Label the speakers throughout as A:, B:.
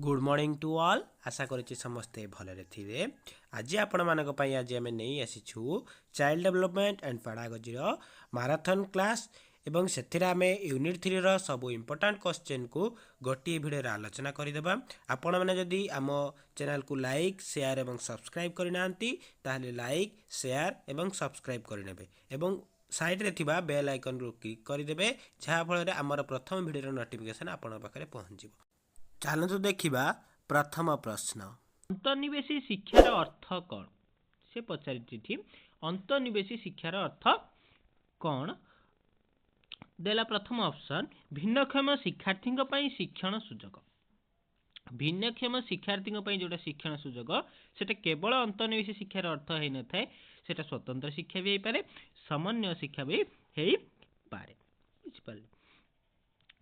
A: Good morning to all आशा करुच्ची समस्ते भलरे थिबे। आज आपण मानक पई आज आमे नहीं आसीछु चाइल्ड डेवलपमेंट एंड पेडागोजी रो मैराथन क्लास एवं सेथिरे आमे यूनिट 3 रो सब इंपोर्टेंट क्वेश्चन को गोटी वीडियो रे आलोचना करिदेबा। आपण माने जदी आम चैनल को लाइक शेयर एवं सब्सक्राइब करिनांती ताहले लाइक शेयर एवं सब्सक्राइब करिनेबे एवं साइड रे थिबा बेल आइकन को क्लिक करिदेबे जहा फल रे हमर प्रथम वीडियो रो नोटिफिकेशन आपण पाखरे पहुंचीबो। चलतु देखा प्रथम प्रश्न
B: अंतर्निवेशी शिक्षार अर्थ कौन से पचारि अंतर्निवेशी शिक्षार अर्थ कौन देला प्रथम ऑप्शन भिन्नक्षम शिक्षार्थी शिक्षण सुजोग भिन्नक्षम शिक्षार्थी जोटा शिक्षण सुजोग से केवल अंतर्निवेशी शिक्षार अर्थ हो न था से स्वतंत्र शिक्षा भी हो पारे समन्वय शिक्षा भी हो पारे बुझिपारे।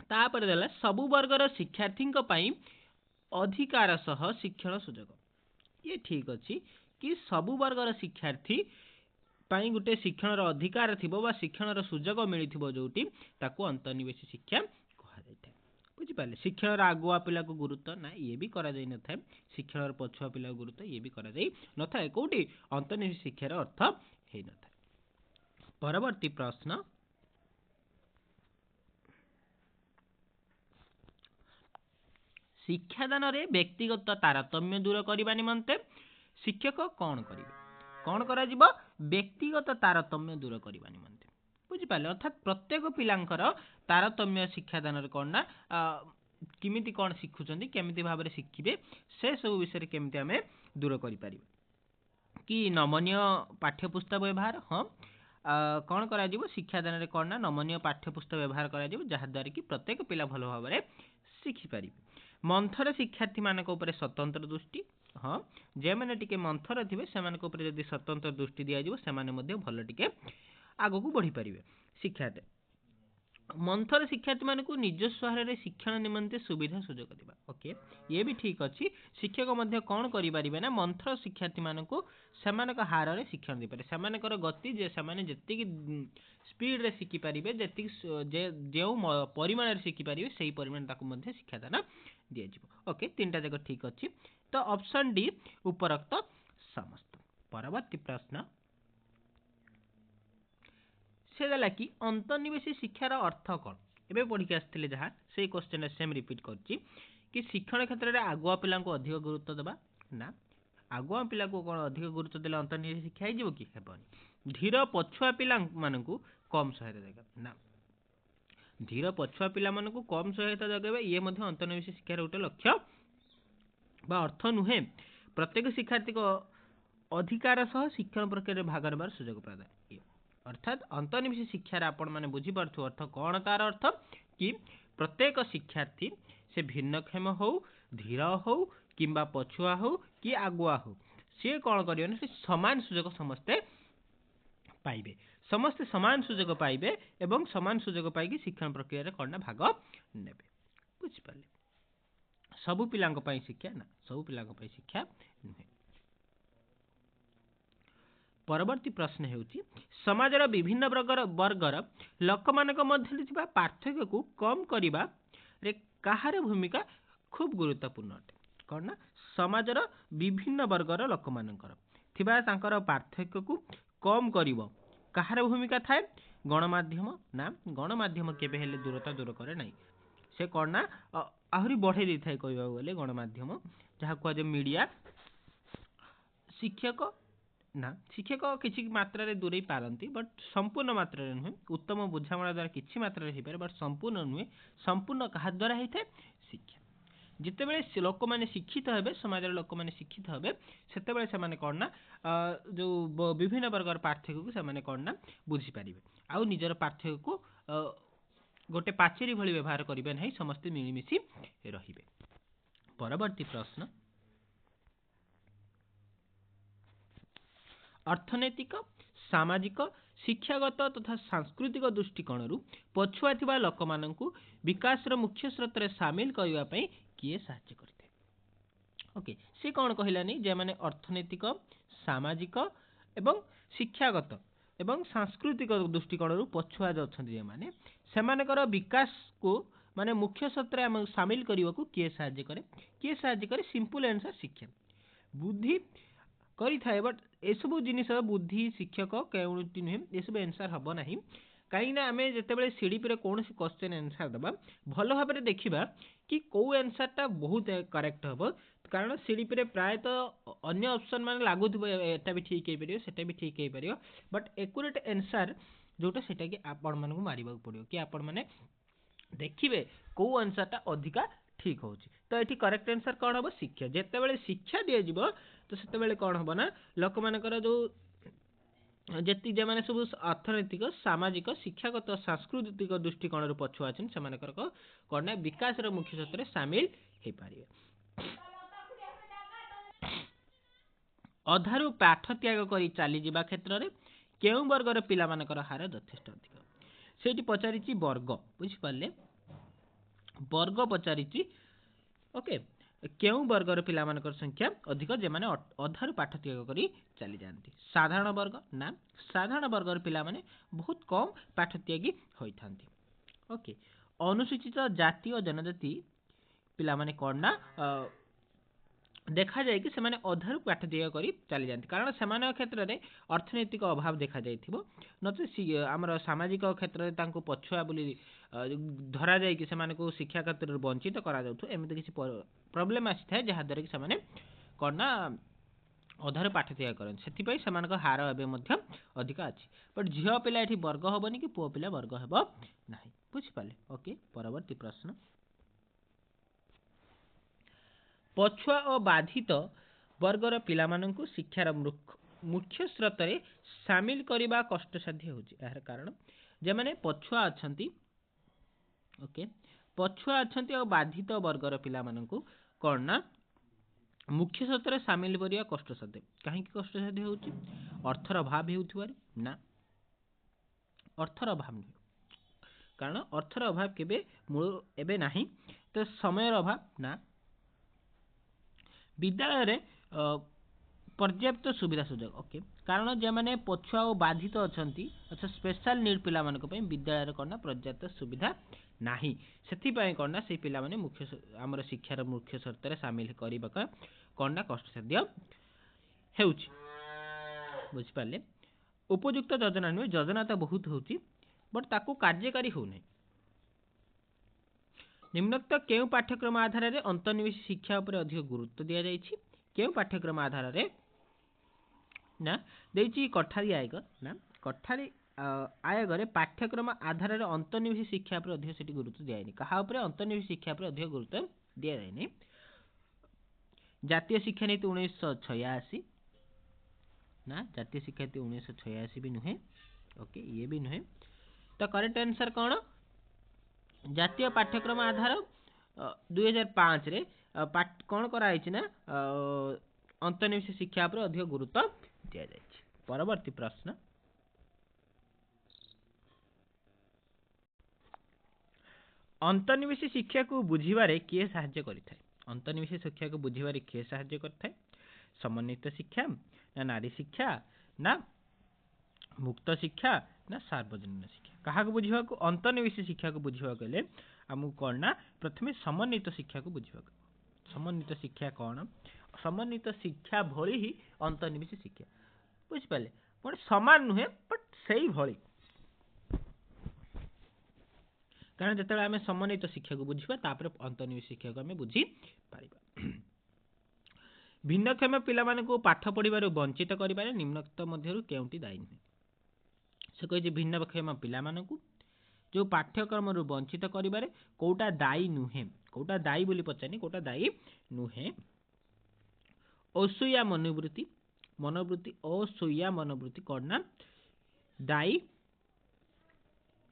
B: तापर देला सबु वर्गर शिक्षार्थी अधिकार सह शिक्षण सुजोग ये ठीक अच्छी कि सबु वर्गर शिक्षार्थी गोटे शिक्षण अधिकार थिबो बा शिक्षण सुजोग मिलिथिबो जोटी ताकू अंतर्निवेशी शिक्षा कहा बुझिपारे। शिक्षण आगुआ पिला को गुरुत्व ना ये भी करा जाई न थाए शिक्षण पछुआ पिला को गुरुत्व ये भी करा जाई न थाए कोठी अंतर्निवेशी शिक्षार अर्थ हे न थाए। परवर्ती प्रश्न शिक्षादान रे व्यक्तिगत तारतम्य दूर करने निमंते शिक्षक कौन करा जीवो व्यक्तिगत तारतम्य दूर करने निमंते बुझिपारे। अर्थात प्रत्येक पिलांकर तारतम्य शिक्षादान रे कौन ना किमिति कौन शिखुचंदी केमिति भाबरे शिखिबे से सब विषय रे केमिति हमें दूर करि परिबे कि नमनीय पाठ्यपुस्तक व्यवहार हाँ कौन करा जीवो शिक्षादान रे कौन ना नमनीय पाठ्यपुस्तक व्यवहार करा जीवो जहा द्वारा कि प्रत्येक पिला भल भाबरे शिखि परिबे। मंथर शिक्षार्थी मानक उपरे स्वतंत्र दृष्टि हाँ जे मैंने टिके मंथर थे से जदि स्वतंत्र दृष्टि दिज्व से भल टिके आग को बढ़ी पारे। शिक्षा मंथर शिक्षार्थी मान निज सहर में शिक्षण निमंते सुविधा सुजोग देवा ओके ये भी ठीक अच्छी शिक्षक कौन करें ना मंथर शिक्षार्थी मानक हार में शिक्षण दे पारे सेमानकर गति जे जी स्पीड रे शिखि पारे जो परिमाण शिखि पारे से परिमाण शिक्षादान दिज्व ओके तीनटा जाक ठीक अच्छी। तो ऑप्शन डी उपरोक्त समस्त। परवर्ती प्रश्न से देला कि अंतर्निवेशी शिक्षार अर्थ कौन एवं पढ़ी आसते जहाँ से क्वेश्चन सेम रिपीट कर शिक्षण क्षेत्र में आगुआ पिला अधिक गुरुत्व देवा ना आगुआ पिला कौन अधिक गुरुत्व देले अंतर्निवेशी शिक्षा हो कि हेबनी। धीर पछुआ पिला मानकू कम सहायता देगा ना धीर पछुआ पिला मानकू कम सहायता जगेबे ये अंतर्निवेशी शिक्षार गोटे लक्ष्य बा अर्थ नुहे। प्रत्येक शिक्षार्थी को अधिकार सह शिक्षण प्रक्रिया भाग नेबार सुजोग प्रदान अर्थात अंतर्निवेशी शिक्षार आपण माने बुझी पारथु अर्थ कौन तार अर्थ कि प्रत्येक शिक्षार्थी से भिन्नक्षम हो धीर हो किंबा पछुआ हो कि आगुआ हो सी कौन करियो ना समान सुजोग समस्ते पाइबे समस्ते समान सुजोग पाइबे एवं समान सुजोग पाइकी शिक्षण प्रक्रिया रे कौन भाग नेबे बुझिपारे। सबु पिलांक पई शिक्षा ना सबु पिलांक पई शिक्षा नुहे। परवर्ती प्रश्न हेउची समाजर विभिन्न वर्गर लोक मानक मध्य थिबा पार्थक्य को कम करिबा रे काहार भूमिका खूब गुरुत्वपूर्ण अटे कौन ना समाजर विभिन्न वर्गर लोक मानकर थिबा तांकर पार्थक्य को कम करिवो काहार भूमिका थाए गणमाध्यम ना गणमाध्यम केबे हेले दूरता दूर करे नाही से कौन ना आहरी बढ़े दी थाए कहबा बोले गणमाध्यम जहा कह मीडिया शिक्षक ना शिक्षक किसी मात्रा रे दूरे पारती बट संपूर्ण मात्रा रे नुहे उत्तम बुझामणा द्वारा किसी मात्रा रे पारे बट संपूर्ण नुहे संपूर्ण कहा द्वारा होता है शिक्षा जितेबले लोक मैंने शिक्षित हे समाज लोक मैंने शिक्षित हे से कौन ना जो विभिन्न वर्गर पार्थक्य को से कौन ना बुझीपारे आउ निजर पार्थक्य को गोटे पाचेरी भली व्यवहार करेंगे ना समस्ते मिलमिशि रहिबे। परवर्ती प्रश्न अर्थनैतिक सामाजिक शिक्षागत तथा सांस्कृतिक दृष्टिकोण पछुआ थिबा लोक मानकू विकास मुख्य स्रोत रे सामिल करबा पई किए सहायता करते ओके से कौन कहलानी जे माने अर्थनैतिक सामाजिक एवं शिक्षागत एवं सांस्कृतिक दृष्टिकोण पछुआ जो अच्छा जे माने सेमानकर विकास को माने मुख्य सत्र आम सामिल करने को किए साहाଯ୍य करे सिंपल आंसर शिक्षा बुद्धि करि थाए बट एसबू जिनिस बुद्धि शिक्षक केउटी नुहे एसबू आंसर हम ना कहीं आम जिते सीडीपी कौन क्वेश्चन आंसर दबा भल भाव देखा कि कौ आंसरटा बहुत करेक्ट हम कारण सीडीपी प्रायतः अन्य ऑप्शन मान लागू एटा भी ठीक हो पार सेटा भी ठीक हो पार बट एक्यूरेट आंसर जोटा सेटा कि आपण मानक मारिबा पड़ो कि आपण माने देखिए कौ आंसरटा अधिका ठीक हो तो ये करेक्ट आंसर कौन हम शिक्षा जिते शिक्षा दि जाव तो से कौन हम ना लोक मानकर जो जी मैंने सब अर्थनैतिक सामाजिक शिक्षागत सांस्कृतिक दृष्टिकोण पछुआ अच्छे से कौन ना विकास मुख्य क्षेत्र में सामिल हो पारे अधारू पाठ त्याग कर चली जावा क्षेत्र में केउ वर्गर पिला मानकर हार यथेष्ट अधिक से पचारि वर्ग बुझिपारे वर्ग पचारि ओके केउ वर्गर पिला मानकर संख्या अधिक जे माने अधारू पाठ त्याग करी चली जाती साधारण वर्ग ना साधारण वर्गर पिला माने बहुत कम पाठ त्यागी होइथांती ओके अनुसूचित जाति और जनजाति पिला माने कौन ना देखा जाए कि सेमाने अधारू पाठ त्याग करी चली जाती कारण से क्षेत्र में अर्थनैतिक अभाव देखा जाइथिबो नचे आमर सामाजिक क्षेत्र में तांको पछुआ बोली धरा जाए कि सेमाने को शिक्षा क्षेत्र में वंचित करा जाउथो एमिति किसी प्रॉब्लम आसी थाए जहा द्वारा कि सेमाने कौन ना अधारू पाठ त्याग करन सेथिपई सेमानक हार एबे मध्य अधिक अछि बट झियो पिला एठी वर्ग होबनी कि पुओ पिला वर्ग हेबो नाही बुझि पाले ओके परवर्ती प्रश्न पछुआ और बाधित वर्गर पिला माननकु शिक्षार मुख्य स्रोत रे शामिल करबा कष्टसाध्य होछि यार कारण जे माने पछुआ अछंती ओके पछुआ अछंती और बाधित वर्गर पिला माननकु कोन ना मुख्य स्रोत रे शामिल करिया कष्टसाध्य काहे कि कष्टसाध्य होछि अर्थर अभाव हेउथिबार ना अर्थर अभाव नहीं कारण अर्थर अभाव केबे मूल एबे नाही तो समय अभाव ना विद्यालय रे पर्याप्त सुविधा सुजोग ओके कारण जे माने पछुआ और बाधित अछंती अच्छा स्पेशल नीड पिला मानक पई विद्यालय रे करना पर्याप्त सुविधा नाही सेथि पई करना से पिला माने मुख्य हमर शिक्षार मुख्य शर्त रे शामिल करबा करना कष्ट साध्य हेउची बुझि पाले उपयुक्त योजना नुहे योजना तो बहुत होची बट ताको कार्यकारी हो नै निम्नोक्त केउ पाठ्यक्रम आधार रे अंतर्निवेशी शिक्षा उपर अधिक गुरुत्व दिया जायछि केउ पाठ्यक्रम आधार रे ना देछि कठारी आयोग ना कठारी आयोग रे पाठ्यक्रम आधार रे अंतर्निवेशी शिक्षा उपर अधिक सेठी गुरुत्व दिया जायनि कहा उपर अंतर्निवेशी शिक्षा उपर अधिक गुरुत्व दिया जायनि जातीय शिक्षा नीति 1986 ना जातीय शिक्षा नीति 1986 भी नुहे ओके ये भी नुहे तो करेक्ट आंसर कौन जातीय पाठ्यक्रम आधार 2005 रे कौन कराई ना अंतर्निवेशी शिक्षा पर अधिक गुरुत्व दिया जायछि परवर्ती प्रश्न अंतर्निवेशी शिक्षा को बुझिबारे किए सहाय्य करिथाय अंतर्निवेशी शिक्षा को बुझिबारे किए सहाय्य करथाय समन्वित शिक्षा ना नारी शिक्षा ना मुक्त शिक्षा ना सार्वजनिक शिक्षा कहा को बुझिबा को अंतर्निवेशी शिक्षा को बुझिबा गले हमु कोन ना प्रथमे समन्वित शिक्षा को बुझिबा समन्वित शिक्षा कौन समन्वित शिक्षा भली ही अंतर्निवेशी शिक्षा बुझ पाले पण समान नुहे बट सही भली कारण जतले आमे समन्वित शिक्षा को बुझिबा तापर अंतर्निवेशी शिक्षा को आमे बुझी पारिबा भिन्नक्षम पिला माने को पाठ पढिबार वंचित करिबारे निम्नोक्त मध्यरु केउंटी दायी नुहे से कहे भिन्नक्षम पिला माने को जो पाठ्यक्रम रु वंचित करिबारे कोटा दायी नुहे कोटा दायी बोली पचानी कोटा दायी नुहे असूया मनोवृत्ति मनोवृत्ति असूया मनोवृत्ति करना दायी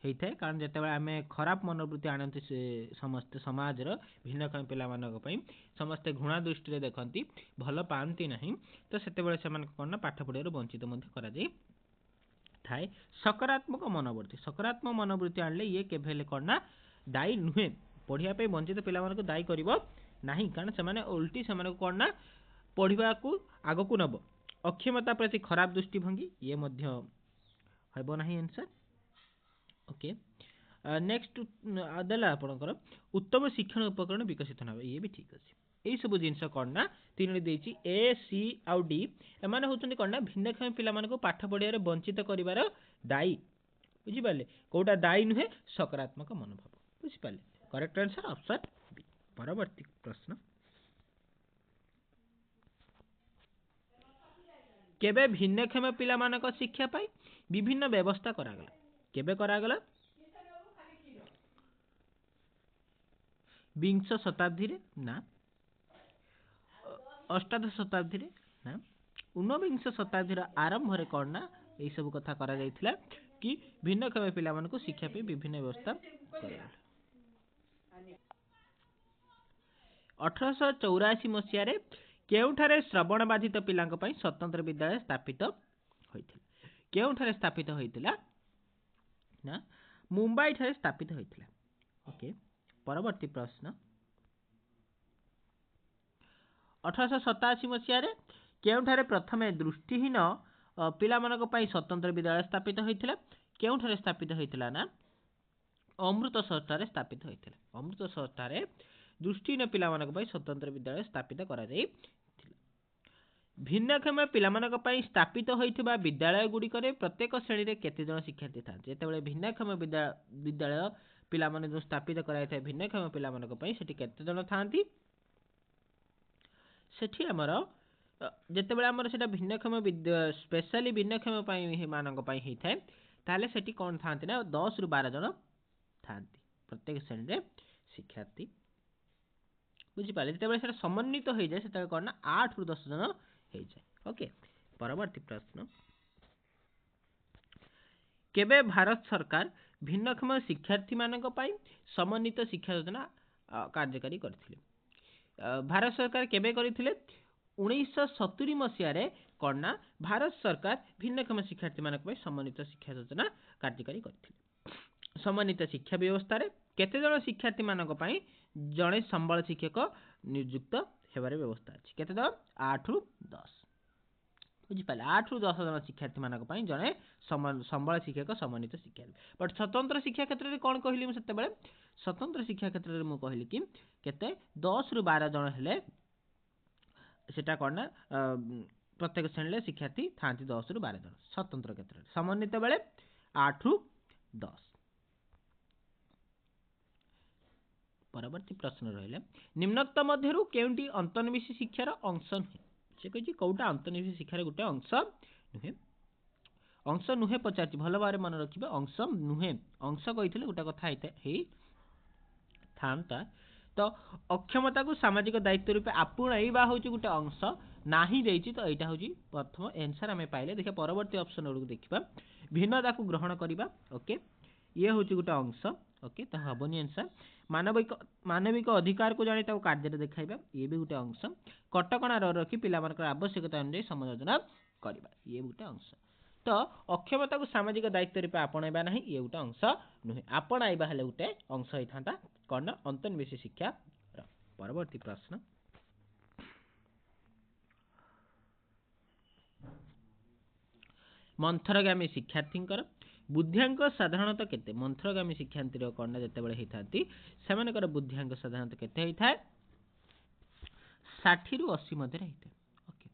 B: होता है कारण जिते आम खराब मनोवृत्ति आनती से समस्ते समाज भिन्नक्षम पिला समस्ते घृणा दृष्टि देखती भल पाती ना तो से कौन पाठ पढ़ार वंचित थाए सकारात्मक मनोवृत्ति आणले ये केभे करना दायी नुहे पढ़ाई वंचित पिला दायी कर नहीं कारण से उल्टी से कौन पढ़ा को आग को नब अक्षमता प्रति खराब दृष्टिभंगी ये हेब ना आंसर ओके नेक्स्ट देला आपणकर उत्तम शिक्षण उपकरण विकसित ना ये भी ठीक अच्छे यही सब जिनस कौन ना तीन देती ए सी आउ डी एमाने होचंदी कौन ना भिन्नक्षम पिला मानको पाठ पढ़िया वंचित करिवार दायी बुझिपारे कोटा दायी नुहे सकारात्मक मनोभाव बुझिपारे करेक्ट आंसर ऑप्शन बी। परवर्ती प्रश्न केबे भिन्नक्षम पिला मानक शिक्षा पाई विभिन्न व्यवस्था करागला केबे करागला विंश शताब्दी रे ना अष्टादश शताब्दी रे ना ऊनविंश शताब्दी आरंभ रे कौन ना यही सब कथा करा जायथिला कि भिन्नक्षम पिला मानक शिक्षा पे विभिन्न व्यवस्था करागला 1884 मसीह रे केउठारे श्रवण बाधित पिलांक पई स्वतंत्र विद्यालय स्थापित होइथिला केउठारे स्थापित होइथिला ना मुंबई ठारे स्थापित होइथिला ओके। परवर्ती प्रश्न 1887 मसीह रे केउठारे प्रथमे दृष्टिहीन पिला मानक पई स्वतंत्र विद्यालय स्थापित होइथिला केउठारे स्थापित होइथिला ना अमृतसर ठारे स्थापित होइथिला अमृतसर ठारे दृष्टिहीन पिला मानक पई स्वतंत्र विद्यालय स्थापित करा जाई भिन्नक्षम पिला मानक पई स्थापित होइथिबा विद्यालय गुडी करे प्रत्येक श्रेणी रे केते जन शिक्षार्थी थाते जेतेबेले भिन्नक्षम विद्यालय पिला माने जो स्थापित कराई थाए भिन्नक्षम पिला मानक पई सेठी केते जन थांती सेठी हमर जेतेबेले हमर सेटा भिन्नक्षम स्पेशली भिन्नक्षम पई मानक पई हेइ थाए ताले सेठी कोन थांती ना 10 रु 12 जन थांती प्रत्येक श्रेणी रे शिक्षार्थी बुझिपारे जेतेबेले सेटा समन्वित हो जाए सेतेबेले कोन ना 8 रु 10 जन हो जाए ओके। परवर्ती प्रश्न केबे भारत सरकार भिन्नक्षम शिक्षार्थी मानक पई समन्वित शिक्षा योजना कार्यकारी करथिले भारत सरकार केबे करिथिले 1970 मसीह रे कोन भारत सरकार भिन्नक्षम शिक्षार्थी मानक पई समन्वित शिक्षा योजना कार्यकारी करथिले समन्वित शिक्षा व्यवस्था रे केते जन शिक्षार्थी मानक पई जणे संबल शिक्षक नियुक्त हेबारे व्यवस्था अछि केते जन 8 रु 10 बुझिपारे 8 रु 10 जन शिक्षार्थी मानक पई जणे संबल शिक्षक समन्वित शिक्षा बट स्वतंत्र शिक्षा क्षेत्र रे कोन कहली सेते बेले स्वतंत्र शिक्षा क्षेत्र रे मु कहली कि केते 10 रु 12 जन हेले सेटा कोन ना प्रत्येक श्रेणी रे शिक्षार्थी थांती 10 रु 12 जन स्वतंत्र क्षेत्र रे समन्वित बेले 8 रु 10। परवर्ती प्रश्न रहिले निम्नोक्त मध्यरु केउंटी अंतर्निवेशी शिक्षार अंश नुहे से कहि कोउटा अंतर्निवेशी शिक्षार गुटे अंश नुहे पचारती भल भारे मन रखिबे अंश नुहे अंश कहिथिले गुटा कथा हेइ थांता तो अक्षमता को सामाजिक दायित्व रूपे आपणाइबा होची गुटे अंश नाही देइची तो एटा होची प्रथम आंसर हमें पाइले देखिए परवर्ती ऑप्शन ओरु देखिबा भिन्नता को ग्रहण करिबा ओके ये होची गुटे अंश ओके तो हबनी आंसर मानविक अधिकार को जानी ताको कार्य देखाइबा ये भी गुटे अंश कटकणा रखी पिला मानकर आवश्यकता अनुसार समायोजन करिबा ये गुटे अंश तो अक्षमता को सामाजिक दायित्व रूपे आपणाइबा नाही ये गुटे अंश नुहे आपणाइबा हेले गुटे अंश होई थांता कर्ण अंतर्निवेशी शिक्षा। परवर्ती प्रश्न मंथरगामी शिक्षार्थींकर बुद्धियांक साधारणतः केते मंथरगामी शिक्षार्थी कर्ण जेतेबेले हेइ थांती सेमानकर बुद्धियांक साधारणतः केते हेइ थाए 60 रु 80 मध्ये हेइ थाए ओके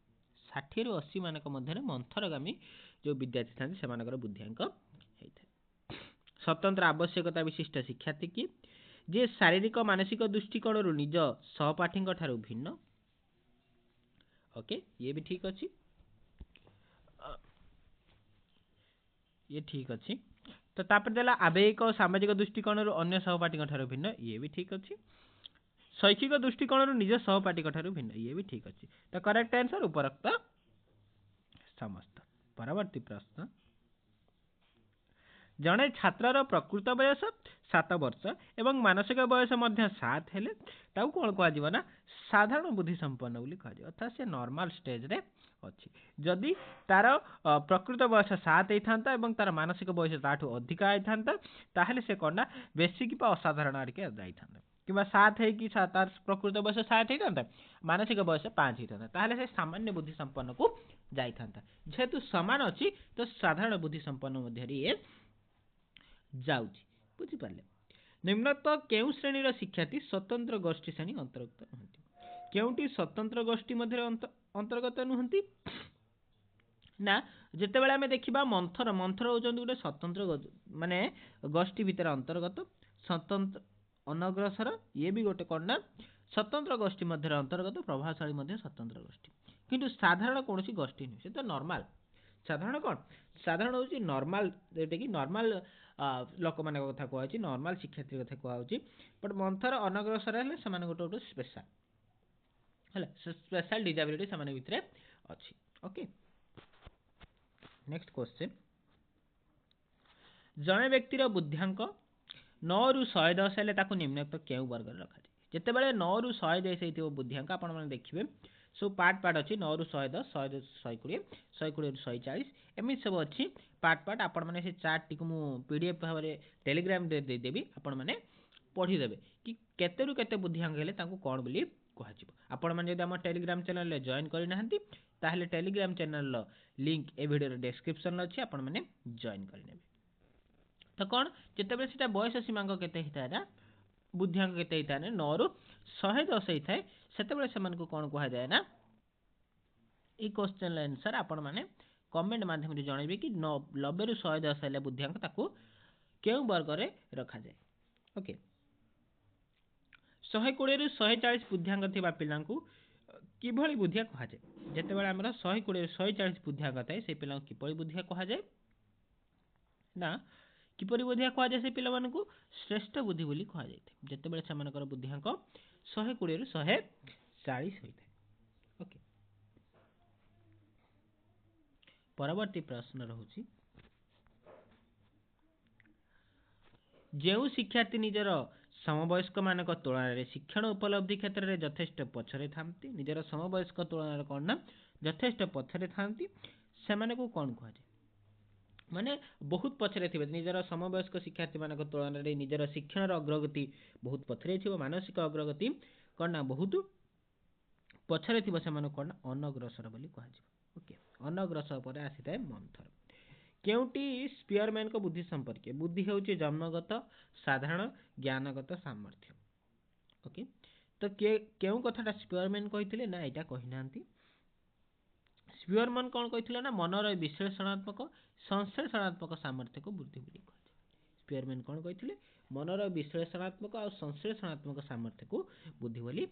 B: 60 रु 80 मानक मध्ये मंथरगामी जो विद्यार्थी थांती सेमानकर बुद्धियांक हेइ थाए। स्वतंत्र आवश्यकता विशिष्ट शिक्षार्थी की जे शारीरिक मानसिक दृष्टिकोण रु निज सहपाठी ठारू भिन्न ओके ये भी ठीक अच्छी ये ठीक अच्छी तो तापर देला आवेगिक और सामाजिक दृष्टिकोण रु अन्य सहपाठी ठारू भिन्न ये भी ठीक अच्छी शैक्षिक दृष्टिकोण रु निज सहपाठी ठारू भिन्न ये भी ठीक अच्छी तो करेक्ट आंसर उपरोक्त समस्त। परवर्ती प्रश्न जड़े छात्र प्रकृत बयस 7 वर्ष एवं मानसिक बयस 7 हेले ताऊ कौन कह ना साधारण बुद्धि संपन्न बोली कह अर्थात से नॉर्मल स्टेज रे अच्छी जदि तार प्रकृत बयस 7 होता एवं तार मानसिक बयस ताठू अधिका होता ताहले से कौन ना बेसिक पा असाधारण आड़के जाता कि 7 है तार प्रकृत बयस 7 होता मानसिक बयस 5 होता ताहले से सामान्य बुद्धि संपन्न को जाता जेहेतु समान अच्छी तो साधारण बुद्धि संपन्न मध्य जाउची ବୁଝିପାରିଲେ। ନିମ୍ନୋକ୍ତ କେଉଁ ଶ୍ରେଣୀର ଶିକ୍ଷାର୍ଥୀ ସ୍ୱତନ୍ତ୍ର ଗୋଷ୍ଠୀ ଶ୍ରେଣୀ ଅନ୍ତର୍ଗତ ନୁହନ୍ତି? କେଉଁଟି ସ୍ୱତନ୍ତ୍ର ଗୋଷ୍ଠୀ ମଧ୍ୟରେ ଅନ୍ତର୍ଗତ ନୁହନ୍ତି? ନା ଯେତେବେଳେ ଆମେ ଦେଖିବା ମନ୍ଥର ହେଉଛନ୍ତି ଗୋଟେ ସ୍ୱତନ୍ତ୍ର ମାନେ ଗୋଷ୍ଠୀ ଭିତରେ ଅନ୍ତର୍ଗତ। ସ୍ୱତନ୍ତ୍ର ଅନଗ୍ରସର ଇଏ ବି ଗୋଟେ କ'ଣ ନା ସ୍ୱତନ୍ତ୍ର ଗୋଷ୍ଠୀ ମଧ୍ୟରେ ଅନ୍ତର୍ଗତ। ପ୍ରଭାବଶାଳୀ ମଧ୍ୟ ସ୍ୱତନ୍ତ୍ର ଗୋଷ୍ଠୀ, କିନ୍ତୁ ସାଧାରଣ କୌଣସି ଗୋଷ୍ଠୀ ନୁହେଁ, ସେ ତ ନର୍ମାଲ। ସାଧାରଣ କ'ଣ? ସାଧାରଣ ହେଉଛି ନର୍ମାଲ, ଯେଉଁଟାକି ନର୍ମାଲ ଲୋକମାନଙ୍କ କଥା କୁହାଯାଉଛି, ନର୍ମାଲ ଶିକ୍ଷାର୍ଥୀ କଥା କୁହାଯାଉଛି। ବଟ୍ ମନ୍ଥର ଅନଗ୍ରସର ହେଲେ ସେମାନେ ଗୋଟେ ଗୋଟେ ସ୍ପେଶାଲ ହେଲା, ସ୍ପେଶାଲ ଡିଜାବିଲିଟି ସେମାନଙ୍କ ଭିତରେ ଅଛି। Okay, next question. ଜଣେ ବ୍ୟକ୍ତିର ବୁଦ୍ଧ୍ୟାଙ୍କ 9 ରୁ 110 ହେଲେ ତାକୁ ନିମ୍ନୋକ୍ତ କେଉଁ ବର୍ଗରେ ରଖାଯାଏ? ଯେତେବେଳେ 9 ରୁ 110 ହେଇଥିବ ବୁଦ୍ଧ୍ୟାଙ୍କ, ଆପଣମାନେ ଦେଖିବେ ସବୁ ପାର୍ଟ ଅଛି। 9 ରୁ 110, 110 120, 120 ରୁ 140 ଏମିତି ସବୁ ଅଛି ପାର୍ଟ। ଆପଣମାନେ ସେ ଚାର୍ଟଟିକୁ ମୁଁ PDF ଭାବରେ ଟେଲିଗ୍ରାମରେ ଦେଇଦେବି, ଆପଣମାନେ ପଢ଼ିଦେବେ କି କେତେରୁ କେତେ ବୁଦ୍ଧ୍ୟାଙ୍କ ହେଲେ ତାଙ୍କୁ କ'ଣ ବୋଲି କୁହାଯିବ। ଆପଣମାନେ ଯଦି ଆମ ଟେଲିଗ୍ରାମ ଚ୍ୟାନେଲରେ ଜଏନ୍ କରିନାହାନ୍ତି ତାହେଲେ ଟେଲିଗ୍ରାମ ଚ୍ୟାନେଲର ଲିଙ୍କ ଏ ଭିଡ଼ିଓର ଡେସ୍କ୍ରିପ୍ସନରେ ଅଛି, ଆପଣମାନେ ଜଏନ୍ କରିନେବେ। ତ କ'ଣ ଯେତେବେଳେ ସେଟା ବୟସ ସୀମାଙ୍କ କେତେ ହେଇଥାଏ ନା, ବୁଦ୍ଧ୍ୟାଙ୍କ କେତେ ହେଇଥାଏ ନା 9 ରୁ 110 ହେଇଥାଏ, ସେତେବେଳେ ସେମାନଙ୍କୁ କ'ଣ କୁହାଯାଏ ନା, ଏଇ କ୍ୱେଶ୍ଚନର ଆନ୍ସର ଆପଣମାନେ କମେଣ୍ଟ ମାଧ୍ୟମରେ ଜଣାଇବେ କି 90 ରୁ 110 ହେଲେ ବୁଦ୍ଧ୍ୟାଙ୍କ ତାକୁ କେଉଁ ବର୍ଗରେ ରଖାଯାଏ। ଓକେ, 120 ରୁ 140 ବୁଦ୍ଧ୍ୟାଙ୍କ ଥିବା ପିଲାଙ୍କୁ କିଭଳି ବୁଦ୍ଧିଆ କୁହାଯାଏ? ଯେତେବେଳେ ଆମର 120 ରୁ 140 ବୁଦ୍ଧ୍ୟାଙ୍କ ଥାଏ, ସେ ପିଲାଙ୍କୁ କିପରି ବୁଦ୍ଧିଆ କୁହାଯାଏ? ନା କିପରି ବୁଦ୍ଧିଆ କୁହାଯାଏ? ସେ ପିଲାମାନଙ୍କୁ ଶ୍ରେଷ୍ଠ ବୁଦ୍ଧି ବୋଲି କୁହାଯାଇଥାଏ, ଯେତେବେଳେ ସେମାନଙ୍କର ବୁଦ୍ଧ୍ୟାଙ୍କ 120 ରୁ 140 ହୋଇଥାଏ। ଓକେ, ପରବର୍ତ୍ତୀ ପ୍ରଶ୍ନ ରହୁଛି, ଯେଉଁ ଶିକ୍ଷାର୍ଥୀ ନିଜର ସମବୟସ୍କ ମାନଙ୍କ ତୁଳନାରେ ଶିକ୍ଷଣ ଉପଲବ୍ଧି କ୍ଷେତ୍ରରେ ଯଥେଷ୍ଟ ପଛରେ ଥାନ୍ତି, ନିଜର ସମବୟସ୍କ ତୁଳନାରେ କ'ଣ ନା ଯଥେଷ୍ଟ ପଛରେ ଥାନ୍ତି, ସେମାନଙ୍କୁ କ'ଣ କୁହାଯାଏ? ମାନେ ବହୁତ ପଛରେ ଥିବେ, ନିଜର ସମବୟସ୍କ ଶିକ୍ଷାର୍ଥୀ ମାନଙ୍କ ତୁଳନାରେ ନିଜର ଶିକ୍ଷଣର ଅଗ୍ରଗତି ବହୁତ ପଛରେ ଥିବ, ମାନସିକ ଅଗ୍ରଗତି କ'ଣ ନା ବହୁତ ପଛରେ ଥିବ, ସେମାନଙ୍କୁ କ'ଣ ନା ଅନଗ୍ରସର ବୋଲି କୁହାଯିବ। ଓକେ, ଅନଗ୍ରସର ପରେ ଆସିଥାଏ ମନ୍ଥର। କେଉଁଟି ସ୍ପିୟରମ୍ୟାନଙ୍କ ବୁଦ୍ଧି ସମ୍ପର୍କୀୟ? ବୁଦ୍ଧି ହେଉଛି ଜନ୍ମଗତ, ସାଧାରଣ, ଜ୍ଞାନଗତ ସାମର୍ଥ୍ୟ। ଓକେ, ତ କେଉଁ କଥାଟା ସ୍ପିୟରମ୍ୟାନ କହିଥିଲେ? ନା ଏଇଟା କହିନାହାନ୍ତି। ସ୍ପିୟରମ୍ୟାନ କ'ଣ କହିଥିଲେ ନା ମନର ବିଶ୍ଳେଷଣାତ୍ମକ, ସଂଶ୍ଳେଷଣାତ୍ମକ ସାମର୍ଥ୍ୟକୁ ବୁଦ୍ଧି ବୋଲି କୁହାଯାଏ। ସ୍ପିୟରମ୍ୟାନ କ'ଣ କହିଥିଲେ? ମନର ବିଶ୍ଳେଷଣାତ୍ମକ ଆଉ ସଂଶ୍ଳେଷଣାତ୍ମକ ସାମର୍ଥ୍ୟକୁ ବୁଦ୍ଧି ବୋଲି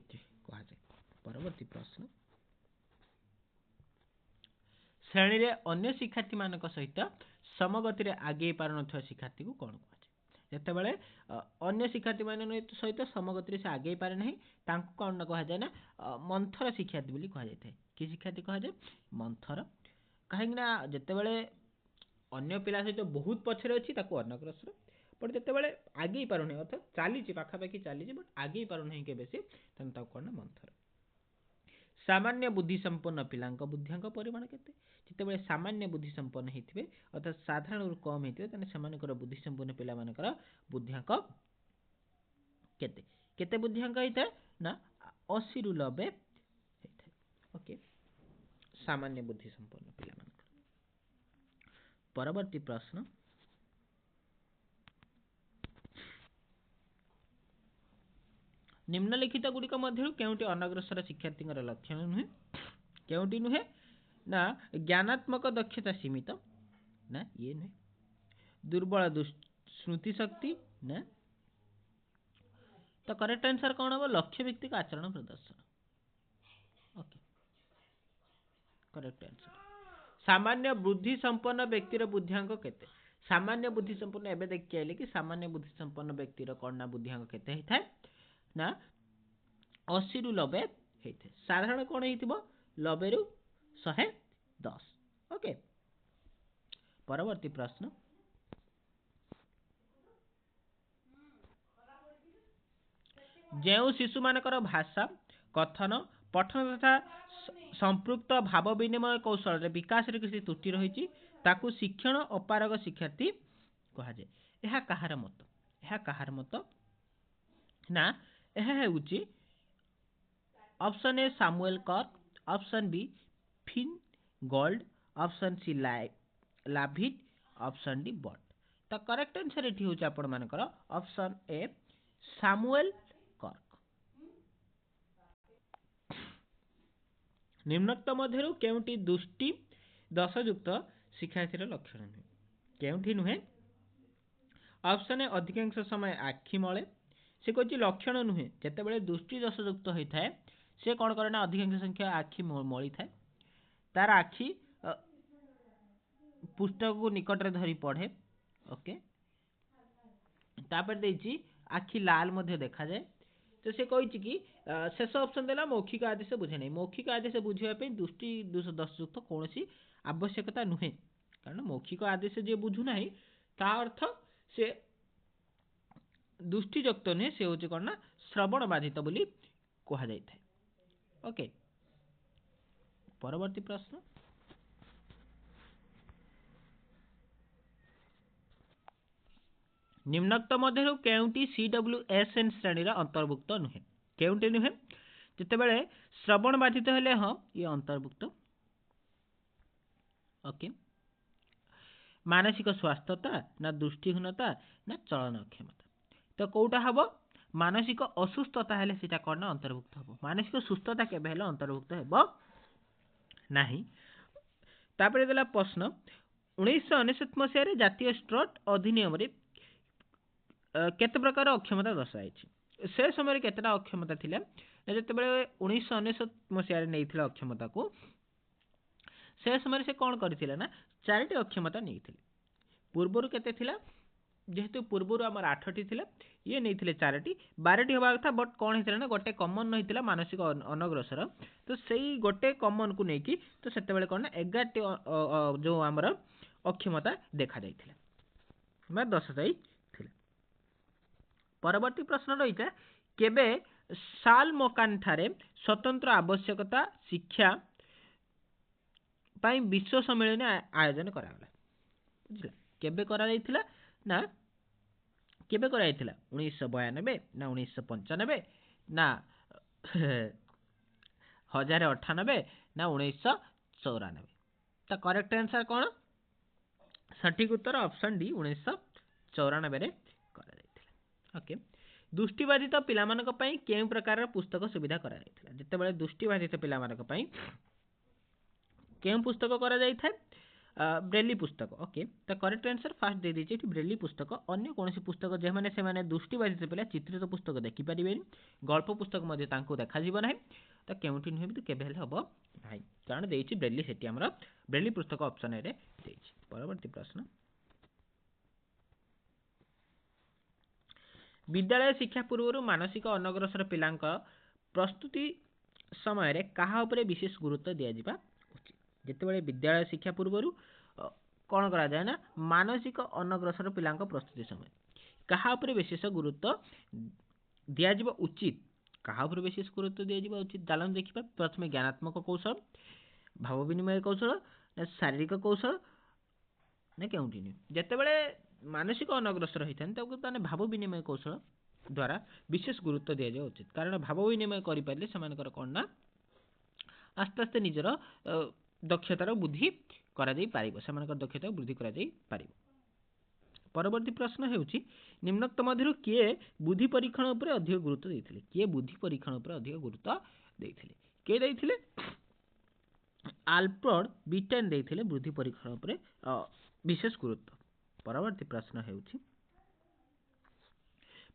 B: କୁହାଯାଏ। ପରବର୍ତ୍ତୀ ପ୍ରଶ୍ନ, ଶ୍ରେଣୀରେ ଅନ୍ୟ ଶିକ୍ଷାର୍ଥୀମାନଙ୍କ ସହିତ ସମଗତିରେ ଆଗେଇ ପାରୁନଥିବା ଶିକ୍ଷାର୍ଥୀକୁ କ'ଣ କୁହାଯାଏ? ଯେତେବେଳେ ଅନ୍ୟ ଶିକ୍ଷାର୍ଥୀମାନଙ୍କ ସହିତ ସମଗତିରେ ସେ ଆଗେଇ ପାରେ ନାହିଁ, ତାଙ୍କୁ କ'ଣ କୁହାଯାଏ ନା ମନ୍ଥର ଶିକ୍ଷାର୍ଥୀ ବୋଲି କୁହାଯାଇଥାଏ। କି ଶିକ୍ଷାର୍ଥୀ କୁହାଯାଏ? ମନ୍ଥର। କାହିଁକି ନା ଯେତେବେଳେ ଅନ୍ୟ ପିଲା ସହିତ ବହୁତ ପଛରେ ଅଛି ତାକୁ ଅନଗ୍ରସର, ବଟ୍ ଯେତେବେଳେ ଆଗେଇ ପାରୁନାହିଁ, ଅର୍ଥାତ୍ ଚାଲିଛି, ପାଖାପାଖି ଚାଲିଛି ବଟ୍ ଆଗେଇ ପାରୁନାହିଁ କେବେ ସେ, ତେଣୁ ତାକୁ କ'ଣ ନା ମନ୍ଥର। ସାମାନ୍ୟ ବୁଦ୍ଧି ସମ୍ପନ୍ନ ପିଲାଙ୍କ ବୁଦ୍ଧ୍ୟାଙ୍କ ପରିମାଣ କେତେ? ଯେତେବେଳେ ସାମାନ୍ୟ ବୁଦ୍ଧି ସମ୍ପନ୍ନ ହେଇଥିବେ, ଅର୍ଥାତ୍ ସାଧାରଣରୁ କମ୍ ହେଇଥିବେ, ତାହେଲେ ସେମାନଙ୍କର ବୁଦ୍ଧି ସମ୍ପନ୍ନ ପିଲାମାନଙ୍କର ବୁଦ୍ଧ୍ୟାଙ୍କ କେତେ? କେତେ ବୁଦ୍ଧ୍ୟାଙ୍କ ହେଇଥାଏ? ନା 80 ରୁ 90 ହେଇଥାଏ। ଓକେ, ସାମାନ୍ୟ ବୁଦ୍ଧି ସମ୍ପନ୍ନ ପିଲାମାନଙ୍କର। ପରବର୍ତ୍ତୀ ପ୍ରଶ୍ନ, ନିମ୍ନଲିଖିତ ଗୁଡ଼ିକ ମଧ୍ୟରୁ କେଉଁଟି ଅନଗ୍ରସର ଶିକ୍ଷାର୍ଥୀଙ୍କର ଲକ୍ଷଣ ନୁହେଁ? କେଉଁଟି ନୁହେଁ? ନା ଜ୍ଞାନାତ୍ମକ ଦକ୍ଷତା ସୀମିତ, ନା ଇଏ ନୁହେଁ। ଦୁର୍ବଳ ସ୍ମୃତି ଶକ୍ତି, ନା। ତ କରେକ୍ଟ ଆନ୍ସର କ'ଣ ହେବ? ଲକ୍ଷ୍ୟ ଭିତ୍ତିକ ଆଚରଣ ପ୍ରଦର୍ଶନ। Okay, correct answer. ସାମାନ୍ୟ ବୁଦ୍ଧି ସମ୍ପନ୍ନ ବ୍ୟକ୍ତିର ବୁଦ୍ଧ୍ୟାଙ୍କ କେତେ? ସାମାନ୍ୟ ବୁଦ୍ଧି ସମ୍ପନ୍ନ, ଏବେ ଦେଖି ଆଇଲେ କି ସାମାନ୍ୟ ବୁଦ୍ଧି ସମ୍ପନ୍ନ ବ୍ୟକ୍ତିର କ'ଣ ନା ବୁଦ୍ଧ୍ୟାଙ୍କ କେତେ ହେଇଥାଏ? ନା 80 ରୁ 90 ହେଇଥାଏ। ସାଧାରଣ କ'ଣ ହେଇଥିବ? 90 ରୁ 110। ଓକେ, ପରବର୍ତ୍ତୀ ପ୍ରଶ୍ନ, ଯେଉଁ ଶିଶୁମାନଙ୍କର ଭାଷା, କଥନ, ପଠନ ତଥା ସମ୍ପୃକ୍ତ ଭାବ ବିନିମୟ କୌଶଳରେ ବିକାଶରେ କିଛି ତ୍ରୁଟି ରହିଛି, ତାକୁ ଶିକ୍ଷଣ ଅପାରଗ ଶିକ୍ଷାର୍ଥୀ କୁହାଯାଏ। ଏହା କାହାର ମତ? ଏହା କାହାର ମତ? ନା ଏହା ହେଉଛି option A Samuel Kirk, option B Feingold, option C Levitt, option D Bott. तो करेक्ट आंसर एठी होची आपण मानकर ऑप्शन ए सामुएल कर्क। निम्नोक्त मध्यरु केउंटी दुष्टि दशयुक्त शिक्षार्थीर लक्षण नुहे केउंठी नुहे ऑप्शन ए अधिकांश समय आखि मळे से कहछि लक्षण नुहे जेतेबेले दुष्टि दशयुक्त होइथाय से कोन करे ना अधिकांश संख्या आखि मळी थाय तार आखि पुस्तक को निकट रे धरी पढ़े ओके तापर देछि आखि लाल मध्ये देखा जाए तो से कहिछि कि शेष ऑप्शन देला मौखिक आदेश बुझे नै मौखिक आदेश बुझिया पे दृष्टि दशयुक्त कोनोसी आवश्यकता नुहे कारण मौखिक आदेश जे बुझु नाही ता अर्थ से दृष्टियुक्त नुहे से होछि कोन ना श्रवण बाधित बोली कहा जाय थाय ओके परवर्ती प्रश्न निम्नोक्त मध्यरु केउंटी CWSN श्रेणी अंतर्भुक्त नुहे केउंटी नुहे जेतेबेले श्रवण बाधित हेले हाँ ये अंतर्भुक्त ओके मानसिक स्वास्थ्यता ना दृष्टिहीनता ना चलन अक्षमता तो कोटा हबो मानसिक असुस्थता हेले सेटा कोन अंतर्भुक्त हबो मानसिक सुस्थता केबे हेले अंतर्भुक्त हेबो नाही तापरे देला प्रश्न 1999 मसिया रे जातीय स्ट्रट अधिनियम रे केते प्रकार अक्षमता दर्शाई से समय केतेटा अक्षमता थिला जेतेबेले 1999 मसिया रे नैथिला अक्षमता को से समय से कोन करथिला ना चारिटी अक्षमता नैथिले पूर्वरु केते थिला जेहेतु पूर्वरु हमर 8टी थिला ये नैथिले चारिटी 12टी होबा था बट कोन हेथिला ना गोटे कॉमन नैथिला मानसिक अनग्रसर तो सेही गोटे कॉमन को नेकी तो सेतेबेले कोन ना 11टी जो हमर अक्षमता देखा जायथिला मैं 10 जाई परवर्ती प्रश्न रही है केबे साल मकान ठारे स्वतंत्र आवश्यकता शिक्षा पाई विश्व सम्मेलन आयोजन करागला बुझला केबे करा जायथिला ना केबे करा जायथिला 1992 ना 1995 ना 1098 ना 1994 ता करेक्ट आंसर कोन सटीक उत्तर ऑप्शन डी 1994 रे करा ओके दृष्टिबाधित पिलामानक पई केउ प्रकार पुस्तक सुविधा करा जायथिला जेतेबेले दृष्टिबाधित पिलामानक पई केउ पुस्तक करा जायथाय ब्रेली पुस्तक ओके तो करेक्ट आंसर फास्ट दे दीजिए ब्रेली पुस्तक अन्य कोनोसी पुस्तक जे माने से माने दृष्टिबाधित पिला चित्रित पुस्तक देखि परिबेनी गल्प पुस्तक मध्ये तांको देखा जीव नाही तो केउठी नुहे तो केबे हेले हबो नाही कारण देछि ब्रेली सेठी हमर ब्रेली पुस्तक ऑप्शन रे देछि परवर्ती प्रश्न विद्यालय शिक्षा पूर्व मानसिक अनग्रसर पिलांक प्रस्तुति समय रे कहा उपरे विशेष गुरुत्व दिया जिबा उचित जेतेबेले विद्यालय शिक्षा पूर्व कौन करा जाए ना मानसिक अनग्रसर पिलांक प्रस्तुति समय कहा उपरे विशेष गुरुत्व दिया जिबा उचित कहा उपरे विशेष गुरुत्व दिया जिबा उचित दालन देखिबा प्रथमे ज्ञानात्मक कौशल भाव विनिमय कौशल शारीरिक कौशल ने केउंटी नि जेतेबेले मानसिक अनग्रसर होता भाव विनिमय कौशल द्वारा विशेष गुरुत्व दि जाए उचित कारण भाव विनिमय करें से कौन ना आस्ते आस्ते निजर दक्षतार वृद्धि करा दक्षता वृद्धि करा परवर्ती प्रश्न हेउची निम्नोक्त मध्यरु किए बुद्धि परीक्षण उपरे अधिक गुरुत्व देथिले किए बुद्धि परीक्षण उपरे अधिक गुरुत्व देथिले के देथिले आल्फ्रेड बीटेन देथिले बुद्धि परीक्षण उपरे विशेष गुरुत्व परवर्ती प्रश्न हेउची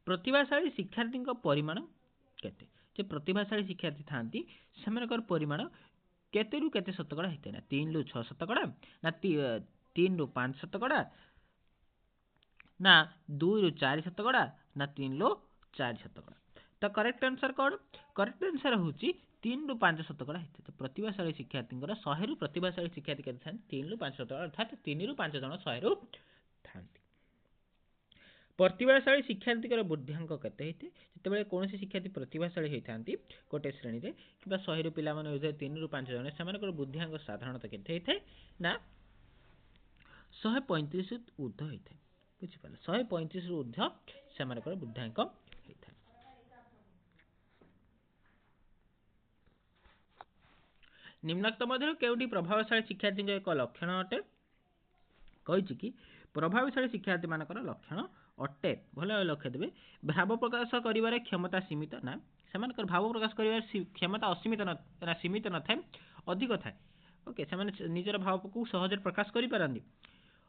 B: प्रतिभाशाली शिक्षार्थी परिमाण केते जे प्रतिभाशाली शिक्षार्थी थांती सेमानकर परिमाण केते रु केते शतकड़ा हेते ना 3 रु 6 शतकड़ा ना 3 रु 5 शतकड़ा ना 2 रु 4 शतकड़ा ना 3 रु 4 शतकड़ा तो करेक्ट आंसर कौन करेक्ट आंसर होची 3 रु 5 शतकड़ा हेते तो प्रतिभाशाली शिक्षार्थी 100 रु प्रतिभाशाली शिक्षार्थी केते थान 3 रु 5 शतकड़ा अर्थात 3 रु 5 जन 100 रु थांती प्रतिभाशाली शिक्षार्थी बुद्धिंक केते हेते जेतेबेले कोनोसी शिक्षार्थी प्रतिभाशाली होइथांती गोटे श्रेणी रे किबा 100 रु पिला माने होय 3 रु 5 जन सेमानकर बुद्धिंक साधारणतः केते हेते ना 135 ऊर्ध्व होइथे बुझि पाले 135 रु ऊर्ध्व सेमानकर बुद्धिंक होइथे निम्नोक्त मध्यरु केउटी प्रभावशाली शिक्षार्थी एक लक्षण अटे कहिछि कि प्रभावशाली शिक्षार्थी मानकर लक्षण अटे भल लक्ष्य देवे भाव प्रकाश करिवार क्षमता सीमित ना सेमानकर भाव प्रकाश करिवार क्षमता असीमित ना सीमित न थाए अधिक थाए ओके से निजर भाव को सहज प्रकाश करि पारंती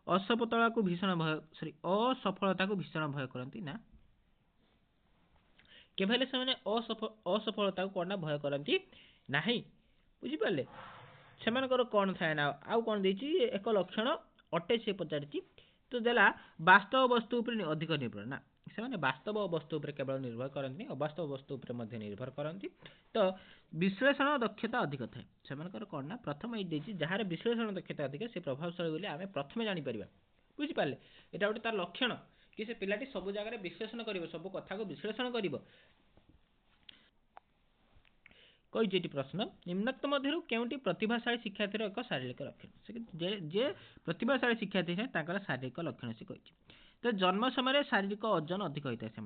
B: असफलता को भीषण भय असफलता को भीषण भय करती ना केवल से असफलता को कौन भय करती नहीं बुझिपारे से कौन थाए ना आउ कौन देती एक लक्षण अटे से पचारि तो देला वास्तव वस्तु उपर अधिक निर्भर ना से वास्तव वस्तु उपर केवल निर्भर करती अवास्तव वस्तु उपर निर्भर करती तो विश्लेषण दक्षता अधिक थाए से कौन ना प्रथम ये जार विश्लेषण दक्षता अधिक से प्रभावशाली बोली आम प्रथम जापर बुझिपारे यहाँ गोटे तार लक्षण कि से पिलाटी सब जगह विश्लेषण कर सब कथा को विश्लेषण कर कही प्रश्न निम्नोक्त मध्य केउटी प्रतिभाशाली शिक्षार्थी एक शारीरिक लक्षण जे प्रतिभाशाली शिक्षार्थी है शारीरिक लक्षण से कही तो जन्म समय शारीरिक ओजन अधिक होता है से